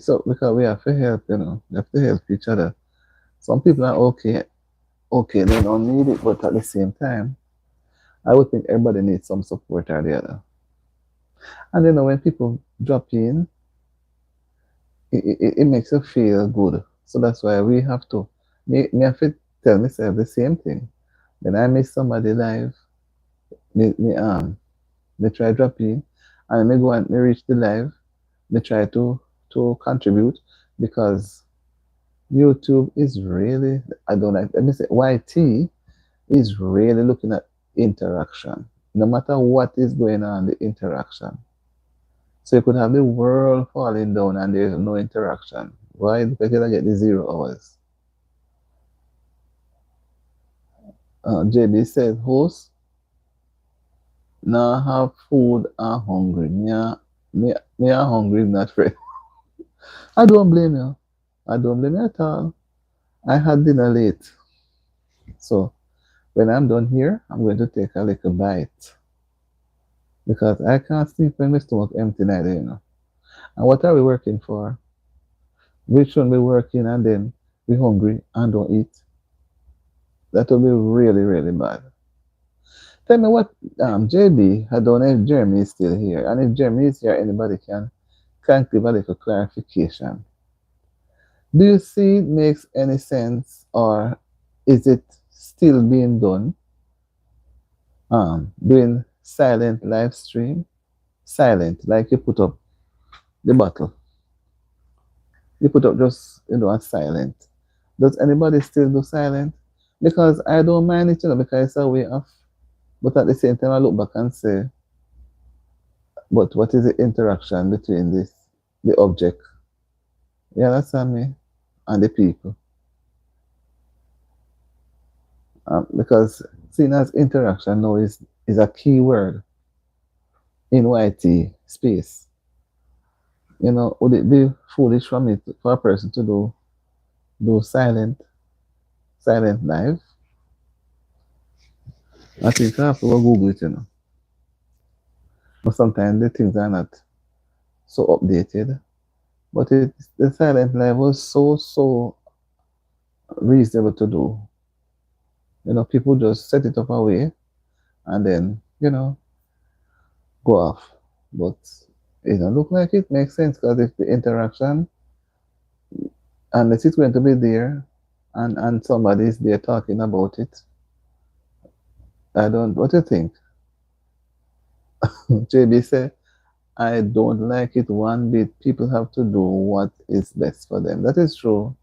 So because we have to help, we have to help each other. Some people are okay, they don't need it, but at the same time, I would think everybody needs some support or the other. And when people drop in, it makes you feel good. So that's why we have to. Me have to tell myself the same thing. When I miss somebody live, me try drop in, and me go and me reach the live, me try to contribute because YouTube is really, I don't like, let me say, YT is really looking at interaction. No matter what is going on, the interaction. So you could have the world falling down and there's no interaction. Why? Because you get the 0 hours. JB said, host, now have food and hungry. Me are hungry, not afraid. I don't blame you. I don't blame you at all. I had dinner late. So when I'm done here, I'm going to take a little bite. Because I can't sleep when my stomach empty neither, And what are we working for? We shouldn't be working and then be hungry and don't eat. That will be really, really bad. Tell me what JB, I don't know if Jeremy is still here. And if Jeremy is here, anybody can give a little clarification. Do you see it makes any sense or is it still being done? Doing silent live stream? Silent, like you put up the bottle. You put up just, a silent. Does anybody still do silent? Because I don't mind it, because it's a way of, but at the same time, I look back and say, but what is the interaction between the object? You understand me? And the people. Because seeing as interaction now is a key word in YT space. Would it be foolish for me for a person to do silent live? I think I have to go Google it, But sometimes the things are not so updated. But the silent live was so reasonable to do. People just set it up away and then, go off. But it don't look like it makes sense because if the interaction unless it's going to be there and somebody's there talking about it. I don't, what do you think? JB said, I don't like it one bit. People have to do what is best for them. That is true.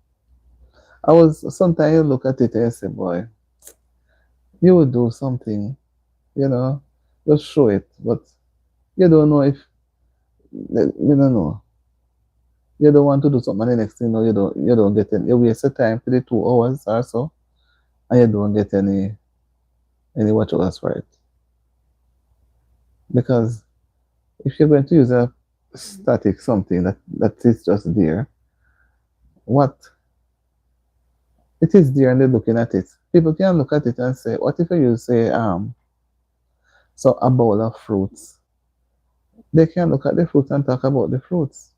Sometimes you look at it and say, boy, you would do something, you know, just show it. But you don't know if, you don't know. You don't want to do something and the next thing you know, you don't get any, you waste your time for the 2 hours or so, and you don't get any watchovers for it. Because if you're going to use a static something that is just there, what it is there and they're looking at it. People can look at it and say, what if you say so a bowl of fruits? They can look at the fruits and talk about the fruits.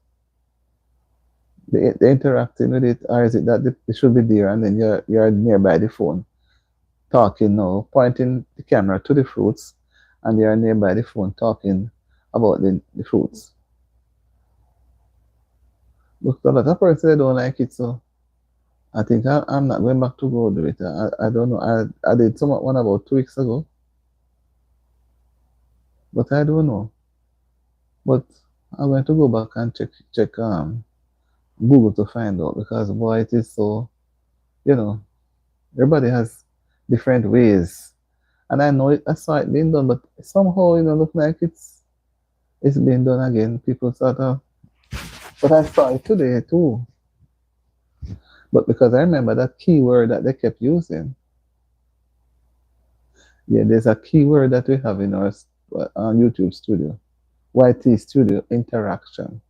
They interacting with it, or is it that it should be there and then you're nearby the phone talking now, pointing the camera to the fruits, and you're nearby the phone talking about the fruits. But a lot of person they don't like it, so I think I'm not going back to go do it. I don't know. I did one about 2 weeks ago, but I don't know. But I'm going to go back and check Google to find out because boy, it is so, you know, everybody has different ways, and I know it. I saw it being done, but somehow look like it's being done again. People sort of, but I saw it today too. But because I remember that keyword that they kept using. Yeah, there's a keyword that we have in our YouTube studio, YT Studio interaction.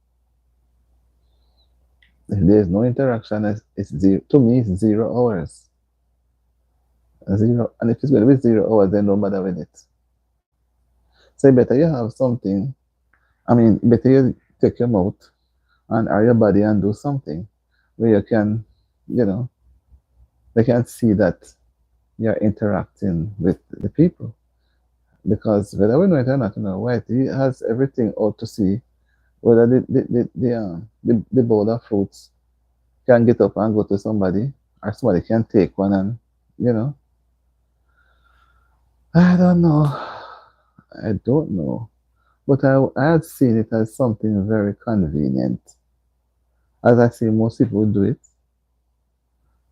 If there's no interaction, it's zero. To me, it's 0 hours. Zero, and if it's going to be 0 hours, then no matter with it. So better you have something. I mean, better you take your mouth and or your body and do something where you can, they can see that you're interacting with the people. Because whether we know it or not, White, he has everything out to see whether the bowl of fruits can get up and go to somebody, or somebody can take one and, I don't know. I don't know. But I had seen it as something very convenient. As I see most people do it.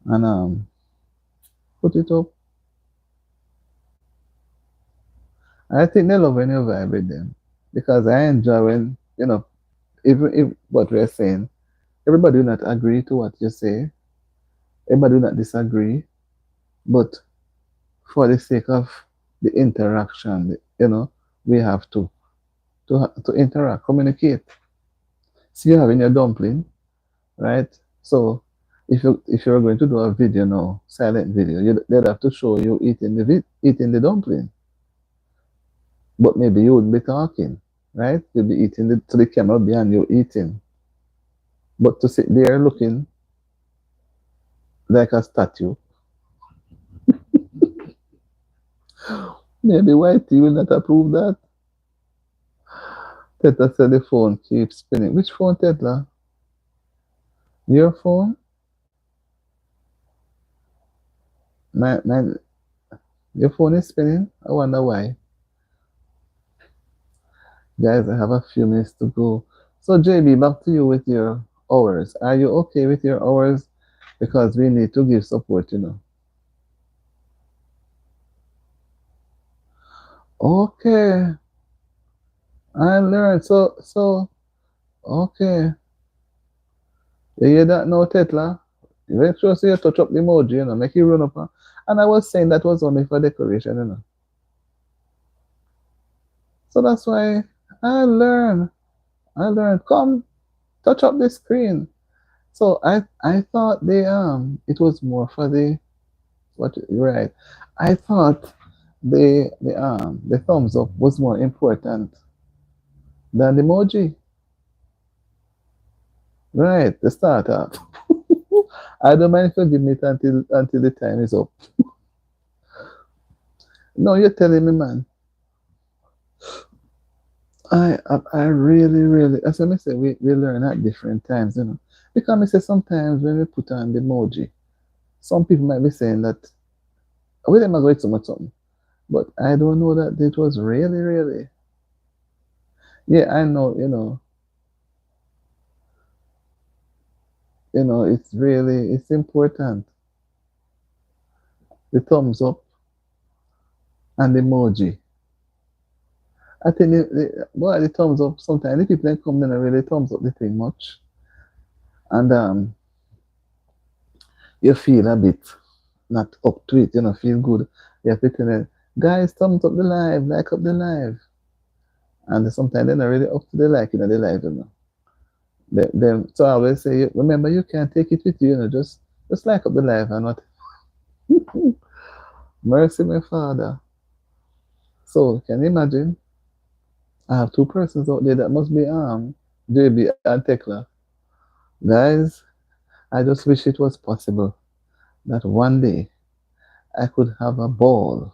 And put it up. I think they love when you vibe with them. Because I enjoy when, even if what we're saying, everybody do not agree to what you say. Everybody do not disagree. But for the sake of the interaction, we have to interact, communicate. See, you're having your dumpling, right? So if you're going to do a video now, silent video, they'd have to show you eating the dumpling. But maybe you wouldn't be talking, right? You'd be eating to the camera behind you eating. But to sit there looking like a statue, maybe Whitey will not approve that. Teta said the phone keeps spinning. Which phone, Teta? Your phone? My, your phone is spinning? I wonder why. Guys, I have a few minutes to go. So, JB, back to you with your hours. Are you okay with your hours? Because we need to give support, Okay. I learned. So, okay. You hear that now, Tetla? You make sure so you touch up the emoji, make it run up. And I was saying that was only for decoration, So that's why I learned. Come, touch up the screen. So I thought it was more for the right. I thought the thumbs up was more important than the emoji. Right, the startup. I don't mind if you give me it until the time is up. No, you're telling me, man. I really, really, as I say, we learn at different times, Because I say sometimes when we put on the emoji, some people might be saying that we them go so much something. But I don't know that it was really, really. Yeah, I know, it's really it's important. The thumbs up and the emoji. I think the thumbs up sometimes the people that come then really thumbs up the thing much. And you feel a bit not up to it, feel good. You have to tell them, guys, thumbs up the live, like up the live. And sometimes they're not really up to the like, the live. So I always say, remember, you can't take it with you, just like up the live and what. Mercy, my father. So can you imagine? I have two persons out there that must be JB and Tekla. Guys, I just wish it was possible that one day I could have a ball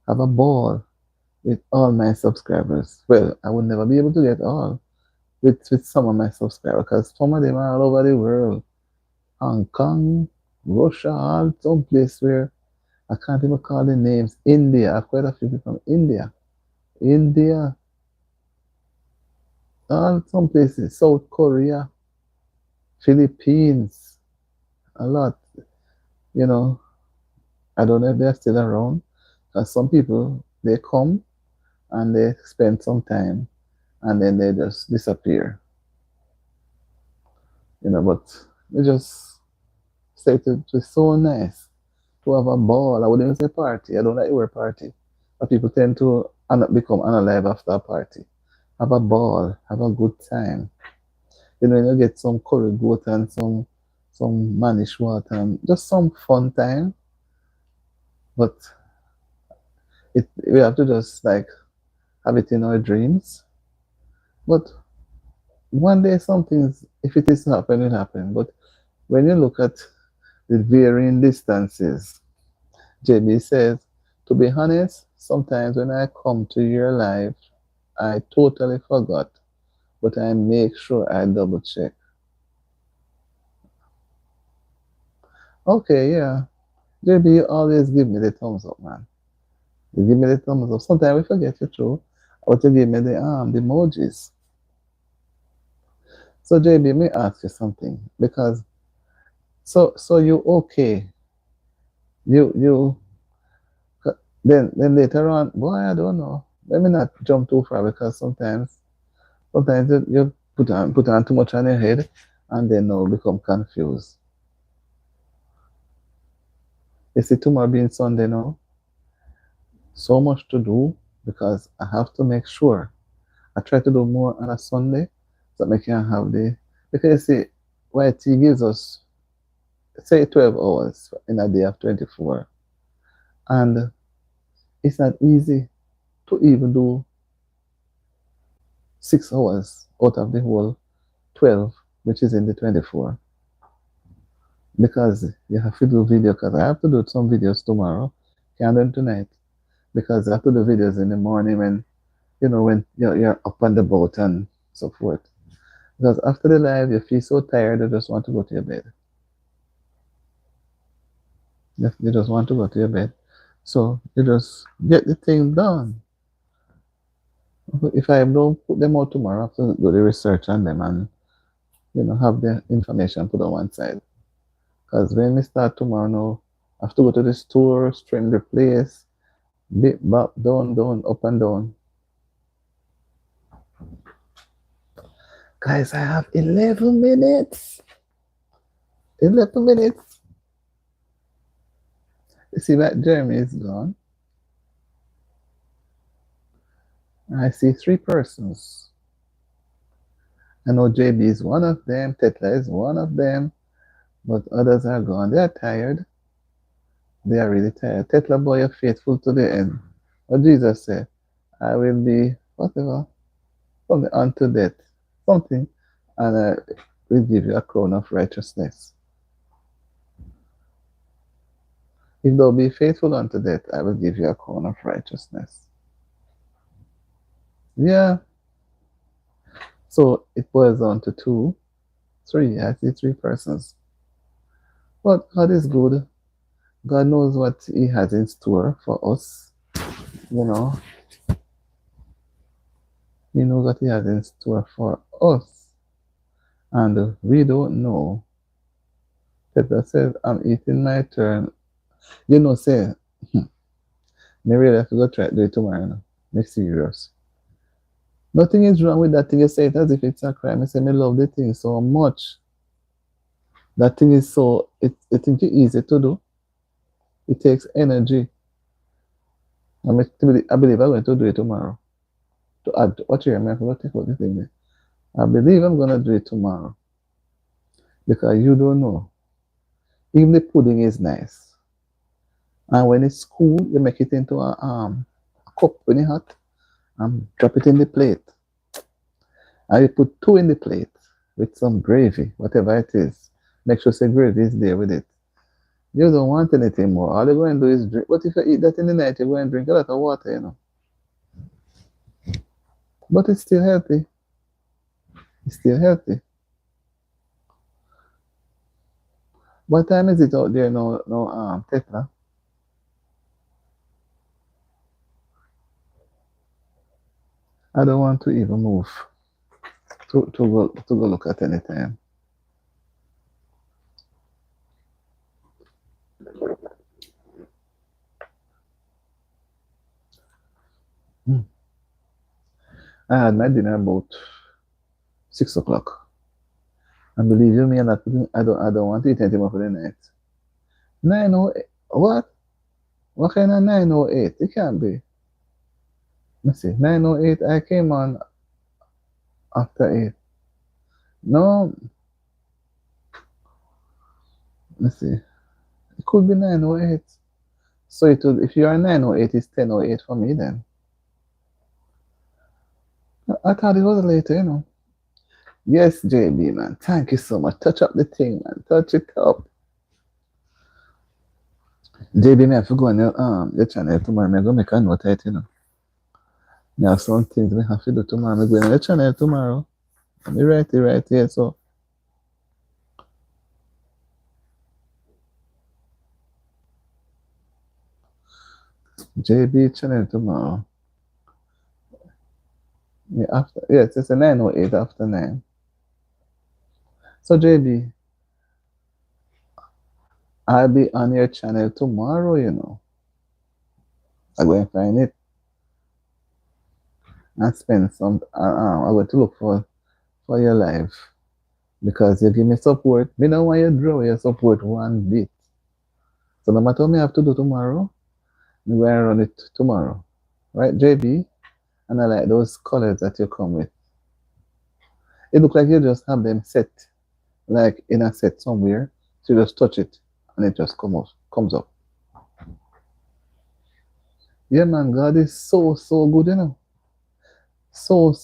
with all my subscribers. Well, I would never be able to get all with some of my subscribers because some of them are all over the world. Hong Kong, Russia, all some place where I can't even call the names. India, I have quite a few people from India. India, all some places. South Korea, Philippines, a lot. You know, I don't know if they're still around. Because some people they come and they spend some time and then they just disappear. But it just say it was so nice to have a ball. I wouldn't even say party. I don't like the word party. But people tend to become unalive after a party. Have a ball, have a good time. You get some curry goat and some manish water and just some fun time. But we have to just like have it in our dreams. But one day some things, if it is happen, it happen. But when you look at the varying distances, JB says, to be honest, sometimes when I come to your life, I totally forgot, but I make sure I double check. Okay, yeah. JB, you always give me the thumbs up, man. You give me the thumbs up. Sometimes we forget you too, but you give me the emojis. So JB, let me ask you something because so you okay? You then later on, boy, I don't know. Let me not jump too far because sometimes you put on too much on your head, and then now become confused. You see, tomorrow being Sunday now, so much to do because I have to make sure I try to do more on a Sunday so that I can have because you see, YT gives us say 12 hours in a day of 24, and it's not easy to even do 6 hours out of the whole 12, which is in the 24. Because you have to do video, because I have to do some videos tomorrow, can't do them tonight, because I have to do videos in the morning when you're up on the boat and so forth. Because after the live, you feel so tired, you just want to go to your bed. You just want to go to your bed. So you just get the thing done. If I don't put them out tomorrow, I have to do the research on them and have the information put on one side. Because when we start tomorrow now, I have to go to the store, stream the place, bit back, down, up and down. Guys, I have 11 minutes. 11 minutes. You see that Jeremy is gone. I see 3 persons. I know JB is one of them, Tetla is one of them, but others are gone. They are tired. They are really tired. Tetla boy, you're faithful to the end. What Jesus said, I will be whatever, from the unto death, something, and I will give you a crown of righteousness. If thou be faithful unto death, I will give you a crown of righteousness. Yeah. So it boils down to 2. Three, I see three persons. But God is good. God knows what He has in store for us. You know, He knows what He has in store for us. And we don't know. Peter says, I'm eating my turn. You know, say, me really have to go try to do it tomorrow. No? Make serious. Nothing is wrong with that thing. You say it as if it's a crime. I say, me love the thing so much. That thing is so, it think it's easy to do. It takes energy. I believe I'm going to do it tomorrow. To add to what you remember, I forgot to take out the thing there. I believe I'm going to do it tomorrow. Because you don't know. Even the pudding is nice. And when it's cool, you make it into a cup when it's hot and drop it in the plate. And you put two in the plate with some gravy, whatever it is. Make sure the gravy is there with it. You don't want anything more. All you're going to do is drink. But if you eat that in the night, you're going to drink a lot of water, you know. But it's still healthy. It's still healthy. What time is it out there now, Tekla? I don't want to even move to go look at any time. I had my dinner about 6 o'clock. And believe you me, I don't want to eat anything more for the night. 9:08. What? What kind of 9:08? It can't be. Let's see. 9:08. I came on after 8. No. Let's see. It could be 9:08. So it would, if you are 9:08, it's 10:08 for me then. I thought it was later, you know. Yes, JB, man. Thank you so much. Touch up the thing, man. Touch it up. JB, me have to go on your channel tomorrow. I'm going to make a note of it, you know. There are some things we have to do tomorrow. I'm going on your channel tomorrow. Let me write it right here, so. JB channel tomorrow. Yeah, after, yes, it's a 9:08 after 9. So JB, I'll be on your channel tomorrow, you know. I'm going to find it and spend some. I'm going to look for your live because you give me support. Me don't want you to draw your support one bit. So no matter what I have to do tomorrow, I'm going to run it tomorrow, right, JB? And I like those colors that you come with. It looks like you just have them set, like in a set somewhere. So you just touch it and it just comes up. Yeah, man, God is so good, you know. So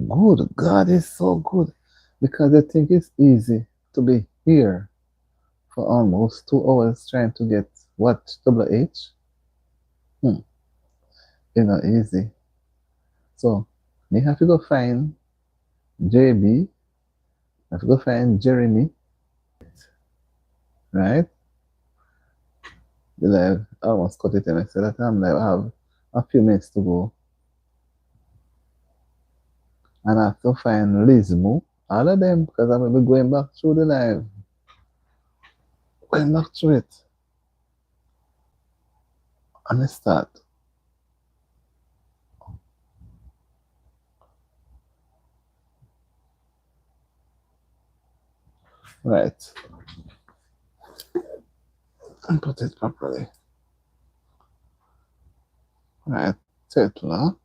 good. God is so good because I think it's easy to be here for almost 2 hours trying to get what WH. You know, easy. So we have to go find JB. I have to go find Jeremy. Right? The live, I almost cut it and I said that I'm live. I have a few minutes to go. And I have to find Lizmo. All of them, because I'm going to be going back through the live. Going back through it. And I start. Right. And put it properly. Right. Tetla.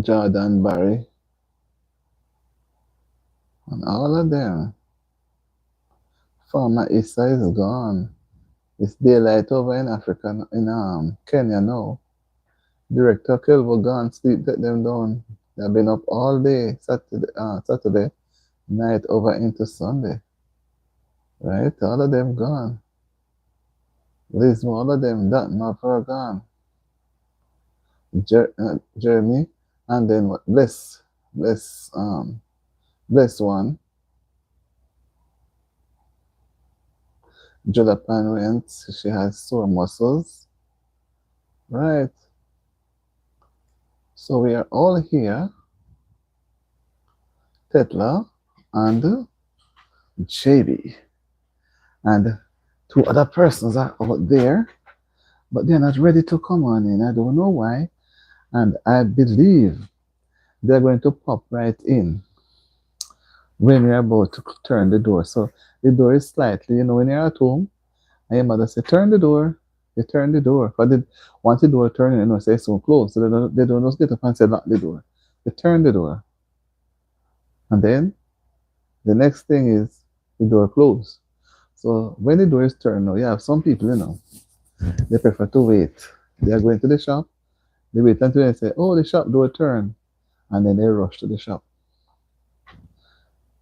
Jordan Barry. And all of them. Farmer Issa is gone. It's daylight over in Africa, in Kenya now. Director Kelvo gone, sleep, let them down. They've been up all day, Saturday night over into Sunday. Right? All of them gone. Liz, all of them, that not for gone. Jeremy, and then what? Bless This one, Jalapan went, she has sore muscles. Right. So we are all here, Tetla and JB. And two other persons are out there, but they're not ready to come on in. I don't know why. And I believe they're going to pop right in when we're about to turn the door. So the door is slightly, when you're at home, and your mother say, turn the door, you turn the door. But once the door turn, say it's so close. So they don't just get up and say, lock the door. They turn the door. And then the next thing is the door closed. So when the door is turned, now you have some people, they prefer to wait. They are going to the shop, they wait until they say, oh, the shop door turned, and then they rush to the shop.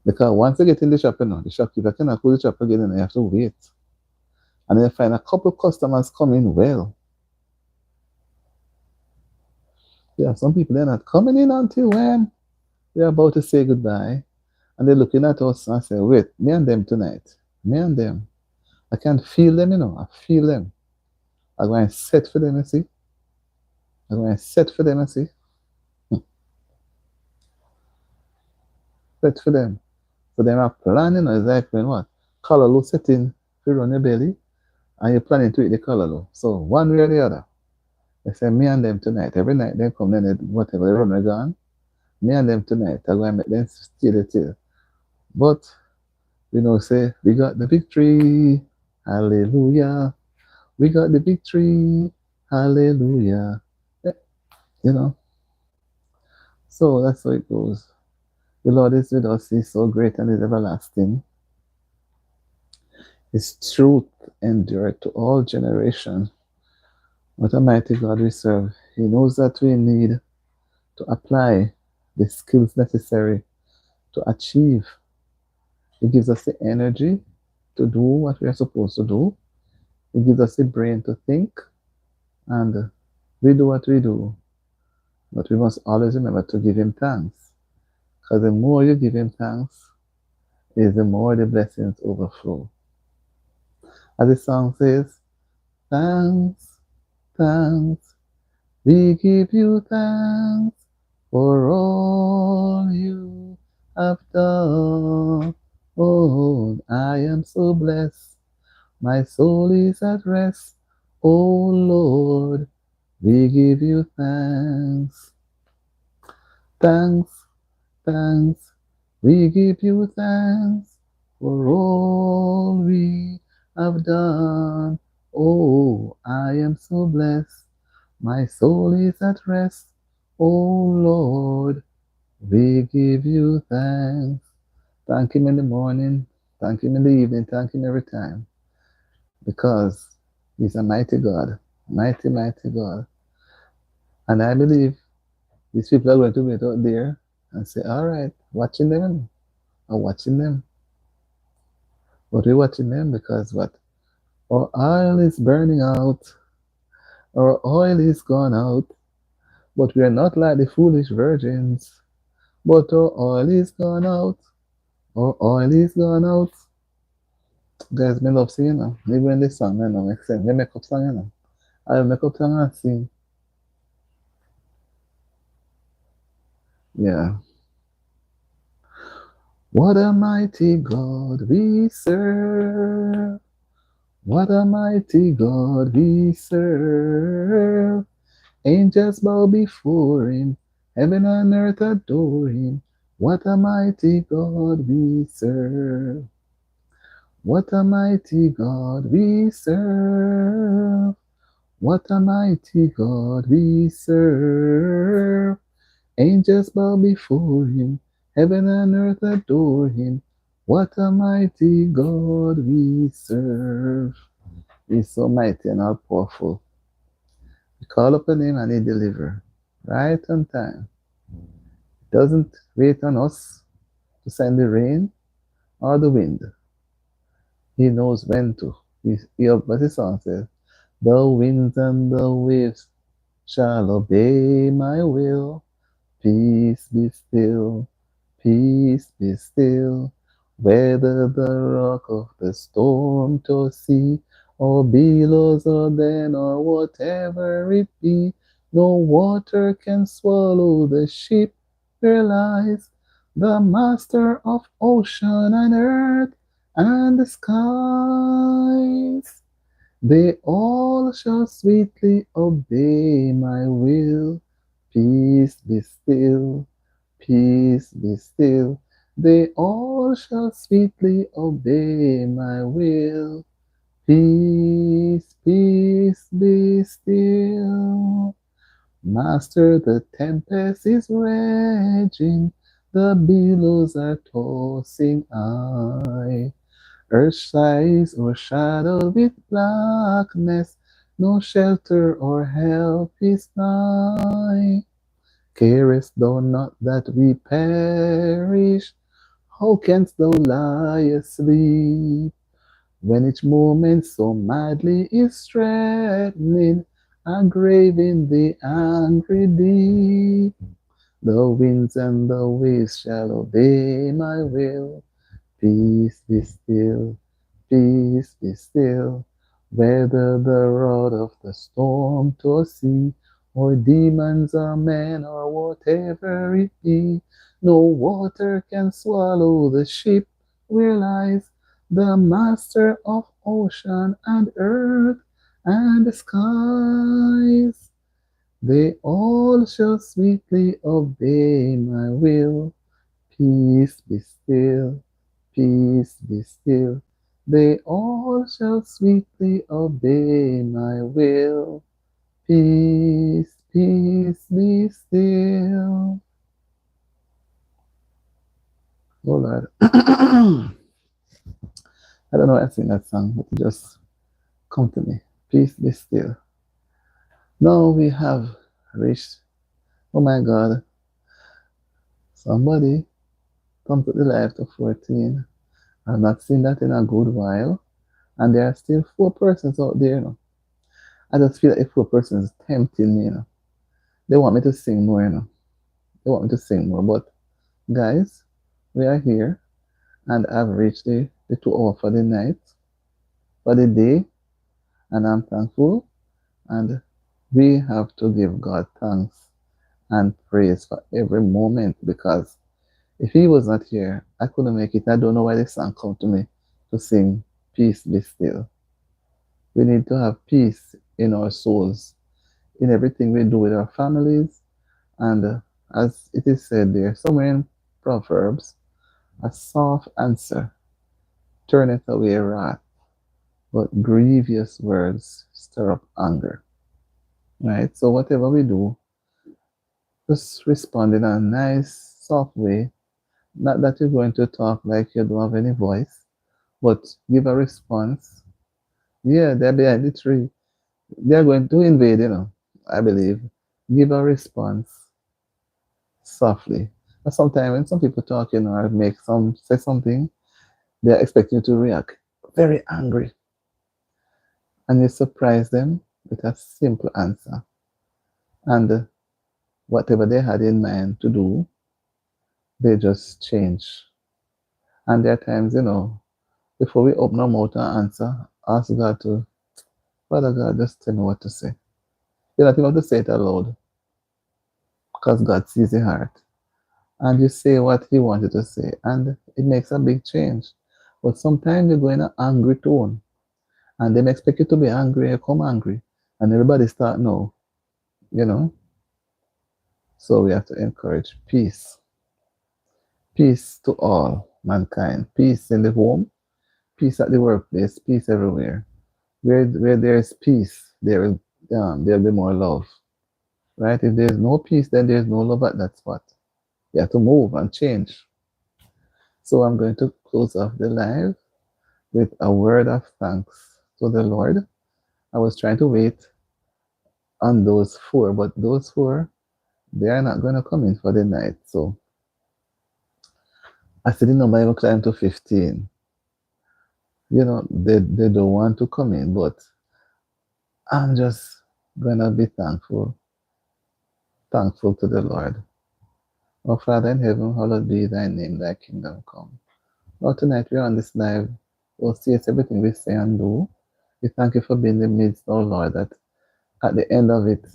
Because once they get in the shop, the shopkeeper cannot close the shop again, and they have to wait. And then find a couple of customers come in well. Yeah, some people, they're not coming in until when we're about to say goodbye. And they're looking at us and say, wait, me and them tonight. Me and them. I can feel them, I feel them. I'm going to set for them, you see. I'm going to set for them, you see. Set for them. So they are planning, is like when what? Callaloo setting to run your belly, and you're planning to eat the callaloo. So one way or the other. They say, me and them tonight. Every night they come, then whatever they run, they gone. Me and them tonight. I'm going to make them steal the tail. But, say, we got the victory. Hallelujah. We got the victory. Hallelujah. You know. So that's how it goes. The Lord is with us. He's so great and is everlasting. His truth endureth to all generations. What a mighty God we serve. He knows that we need to apply the skills necessary to achieve. He gives us the energy to do what we are supposed to do. He gives us the brain to think, and we do what we do. But we must always remember to give Him thanks. Because the more you give Him thanks, is the more the blessings overflow. As the song says, thanks, thanks, we give you thanks for all you have done. Oh, I am so blessed, my soul is at rest. Oh Lord, we give you thanks. Thanks, thanks, we give you thanks for all we have done. Oh, I am so blessed, my soul is at rest. Oh Lord, we give you thanks. Thank Him in the morning, thank Him in the evening, thank Him every time. Because He's a mighty God, mighty, mighty God. And I believe these people are going to wait out there and say, all right, watching them, I'm watching them. But we're watching them because what? Our oil is burning out. Our oil is gone out. But we are not like the foolish virgins. But our oil is gone out. Our oil is gone out. Guys, me love singing now. Even when this song, make sense. They make up song, I'll make up song and sing. Yeah. What a mighty God we serve. What a mighty God we serve. Angels bow before Him. Heaven and earth adore Him. What a mighty God we serve. What a mighty God we serve. What a mighty God we serve. Angels bow before Him. Heaven and earth adore Him. What a mighty God we serve. He's so mighty and all powerful. We call upon Him and He delivers right on time. He doesn't wait on us to send the rain or the wind. He knows when to. But the song says, the winds and the waves shall obey my will. Peace be still, Peace be still. Whether the rock of the storm to sea, or billows or then or whatever it be, no water can swallow the ship where lies the master of ocean and earth and the skies. They all shall sweetly obey my will. Peace be still, peace be still. They all shall sweetly obey my will. Peace, peace be still. Master, the tempest is raging, the billows are tossing high. Earth sighs overshadowed with blackness, no shelter or help is nigh. Carest thou not that we perish? How canst thou lie asleep, when each moment so madly is threatening, a grave in the angry deep? The winds and the waves shall obey my will. Peace be still, peace be still. Whether the rod of the storm to sea, or demons or men, or whatever it be, no water can swallow the ship where lies the master of ocean and earth and the skies. They all shall sweetly obey my will. Peace be still, peace be still. They all shall sweetly obey my will. Peace, peace be still. Oh Lord. I don't know why I sing that song, but it just come to me. Peace be still. Now we have reached, oh my God, somebody come to the life of 14. I've not seen that in a good while. And there are still 4 persons out there, I just feel like if 4 persons is tempting me, They want me to sing more, They want me to sing more. But guys, we are here and I've reached the 2 hour for the night, for the day, and I'm thankful. And we have to give God thanks and praise for every moment, because if He was not here, I couldn't make it. I don't know why this song come to me to sing Peace Be Still. We need to have peace in our souls, in everything we do with our families. And as it is said there, somewhere in Proverbs, a soft answer turneth away wrath, but grievous words stir up anger. Right? So whatever we do, just respond in a nice, soft way. Not that you're going to talk like you don't have any voice, but give a response. Yeah, they're behind the tree. They're going to invade, I believe. Give a response softly. And sometimes when some people talk, or say something, they're expecting you to react very angry. And you surprise them with a simple answer. And whatever they had in mind to do, they just change. And there are times, before we open our mouth and answer, ask God to, Father God, just tell me what to say. You don't even have to say it aloud, because God sees the heart. And you say what He wanted to say, and it makes a big change. But sometimes you go in an angry tone, and they expect you to be angry, you come angry, and everybody start now, you know. So we have to encourage peace. Peace to all mankind. Peace in the home, peace at the workplace, peace everywhere. Where there is peace, there'll be more love. Right? If there's no peace, then there's no love at that spot. You have to move and change. So I'm going to close off the live with a word of thanks to the Lord. I was trying to wait on those 4, but those 4, they are not going to come in for the night. So I said the number even climbed to 15. They don't want to come in, but I'm just going to be thankful to the Lord. Our Father in heaven, hallowed be thy name, thy kingdom come. Lord, tonight we are on this live. We'll see it's everything we say and do. We thank you for being in the midst, oh Lord, that at the end of it,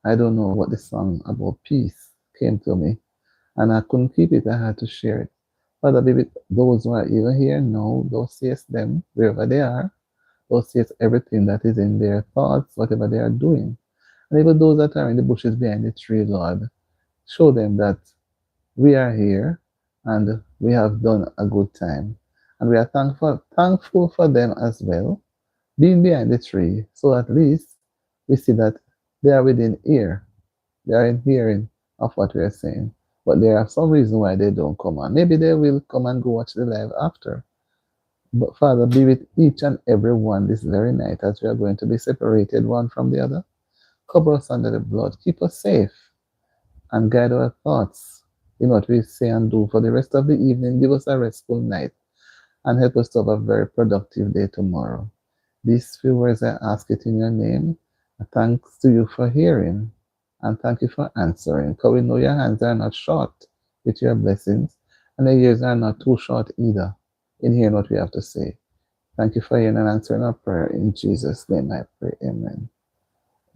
I don't know what the song about peace came to me, and I couldn't keep it. I had to share it. Father, be with those who are even here now. Thou seest them wherever they are. Thou seest everything that is in their thoughts, whatever they are doing. And even those that are in the bushes behind the tree, Lord, show them that we are here and we have done a good time. And we are thankful for them as well, being behind the tree. So at least we see that they are within ear. They are in hearing of what we are saying. But there are some reason why they don't come on. Maybe they will come and go watch the live after. But Father, be with each and every one this very night as we are going to be separated one from the other. Cover us under the blood. Keep us safe and guide our thoughts in what we say and do for the rest of the evening. Give us a restful night and help us to have a very productive day tomorrow. These few words I ask it in your name. Thanks to you for hearing and thank you for answering. Because we know your hands are not short with your blessings and your ears are not too short either in hearing what we have to say. Thank you for hearing and answering our prayer. In Jesus' name I pray. Amen.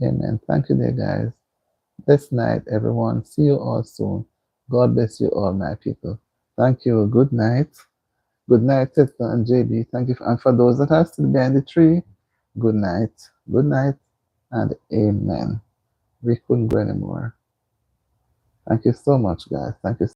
Amen. Thank you, dear guys. This night, everyone. See you all soon. God bless you all, my people. Thank you. Good night. Good night, Sister and JB. Thank you. And for those that are still behind the tree, good night. Good night and amen. We couldn't go anymore. Thank you so much, guys. Thank you.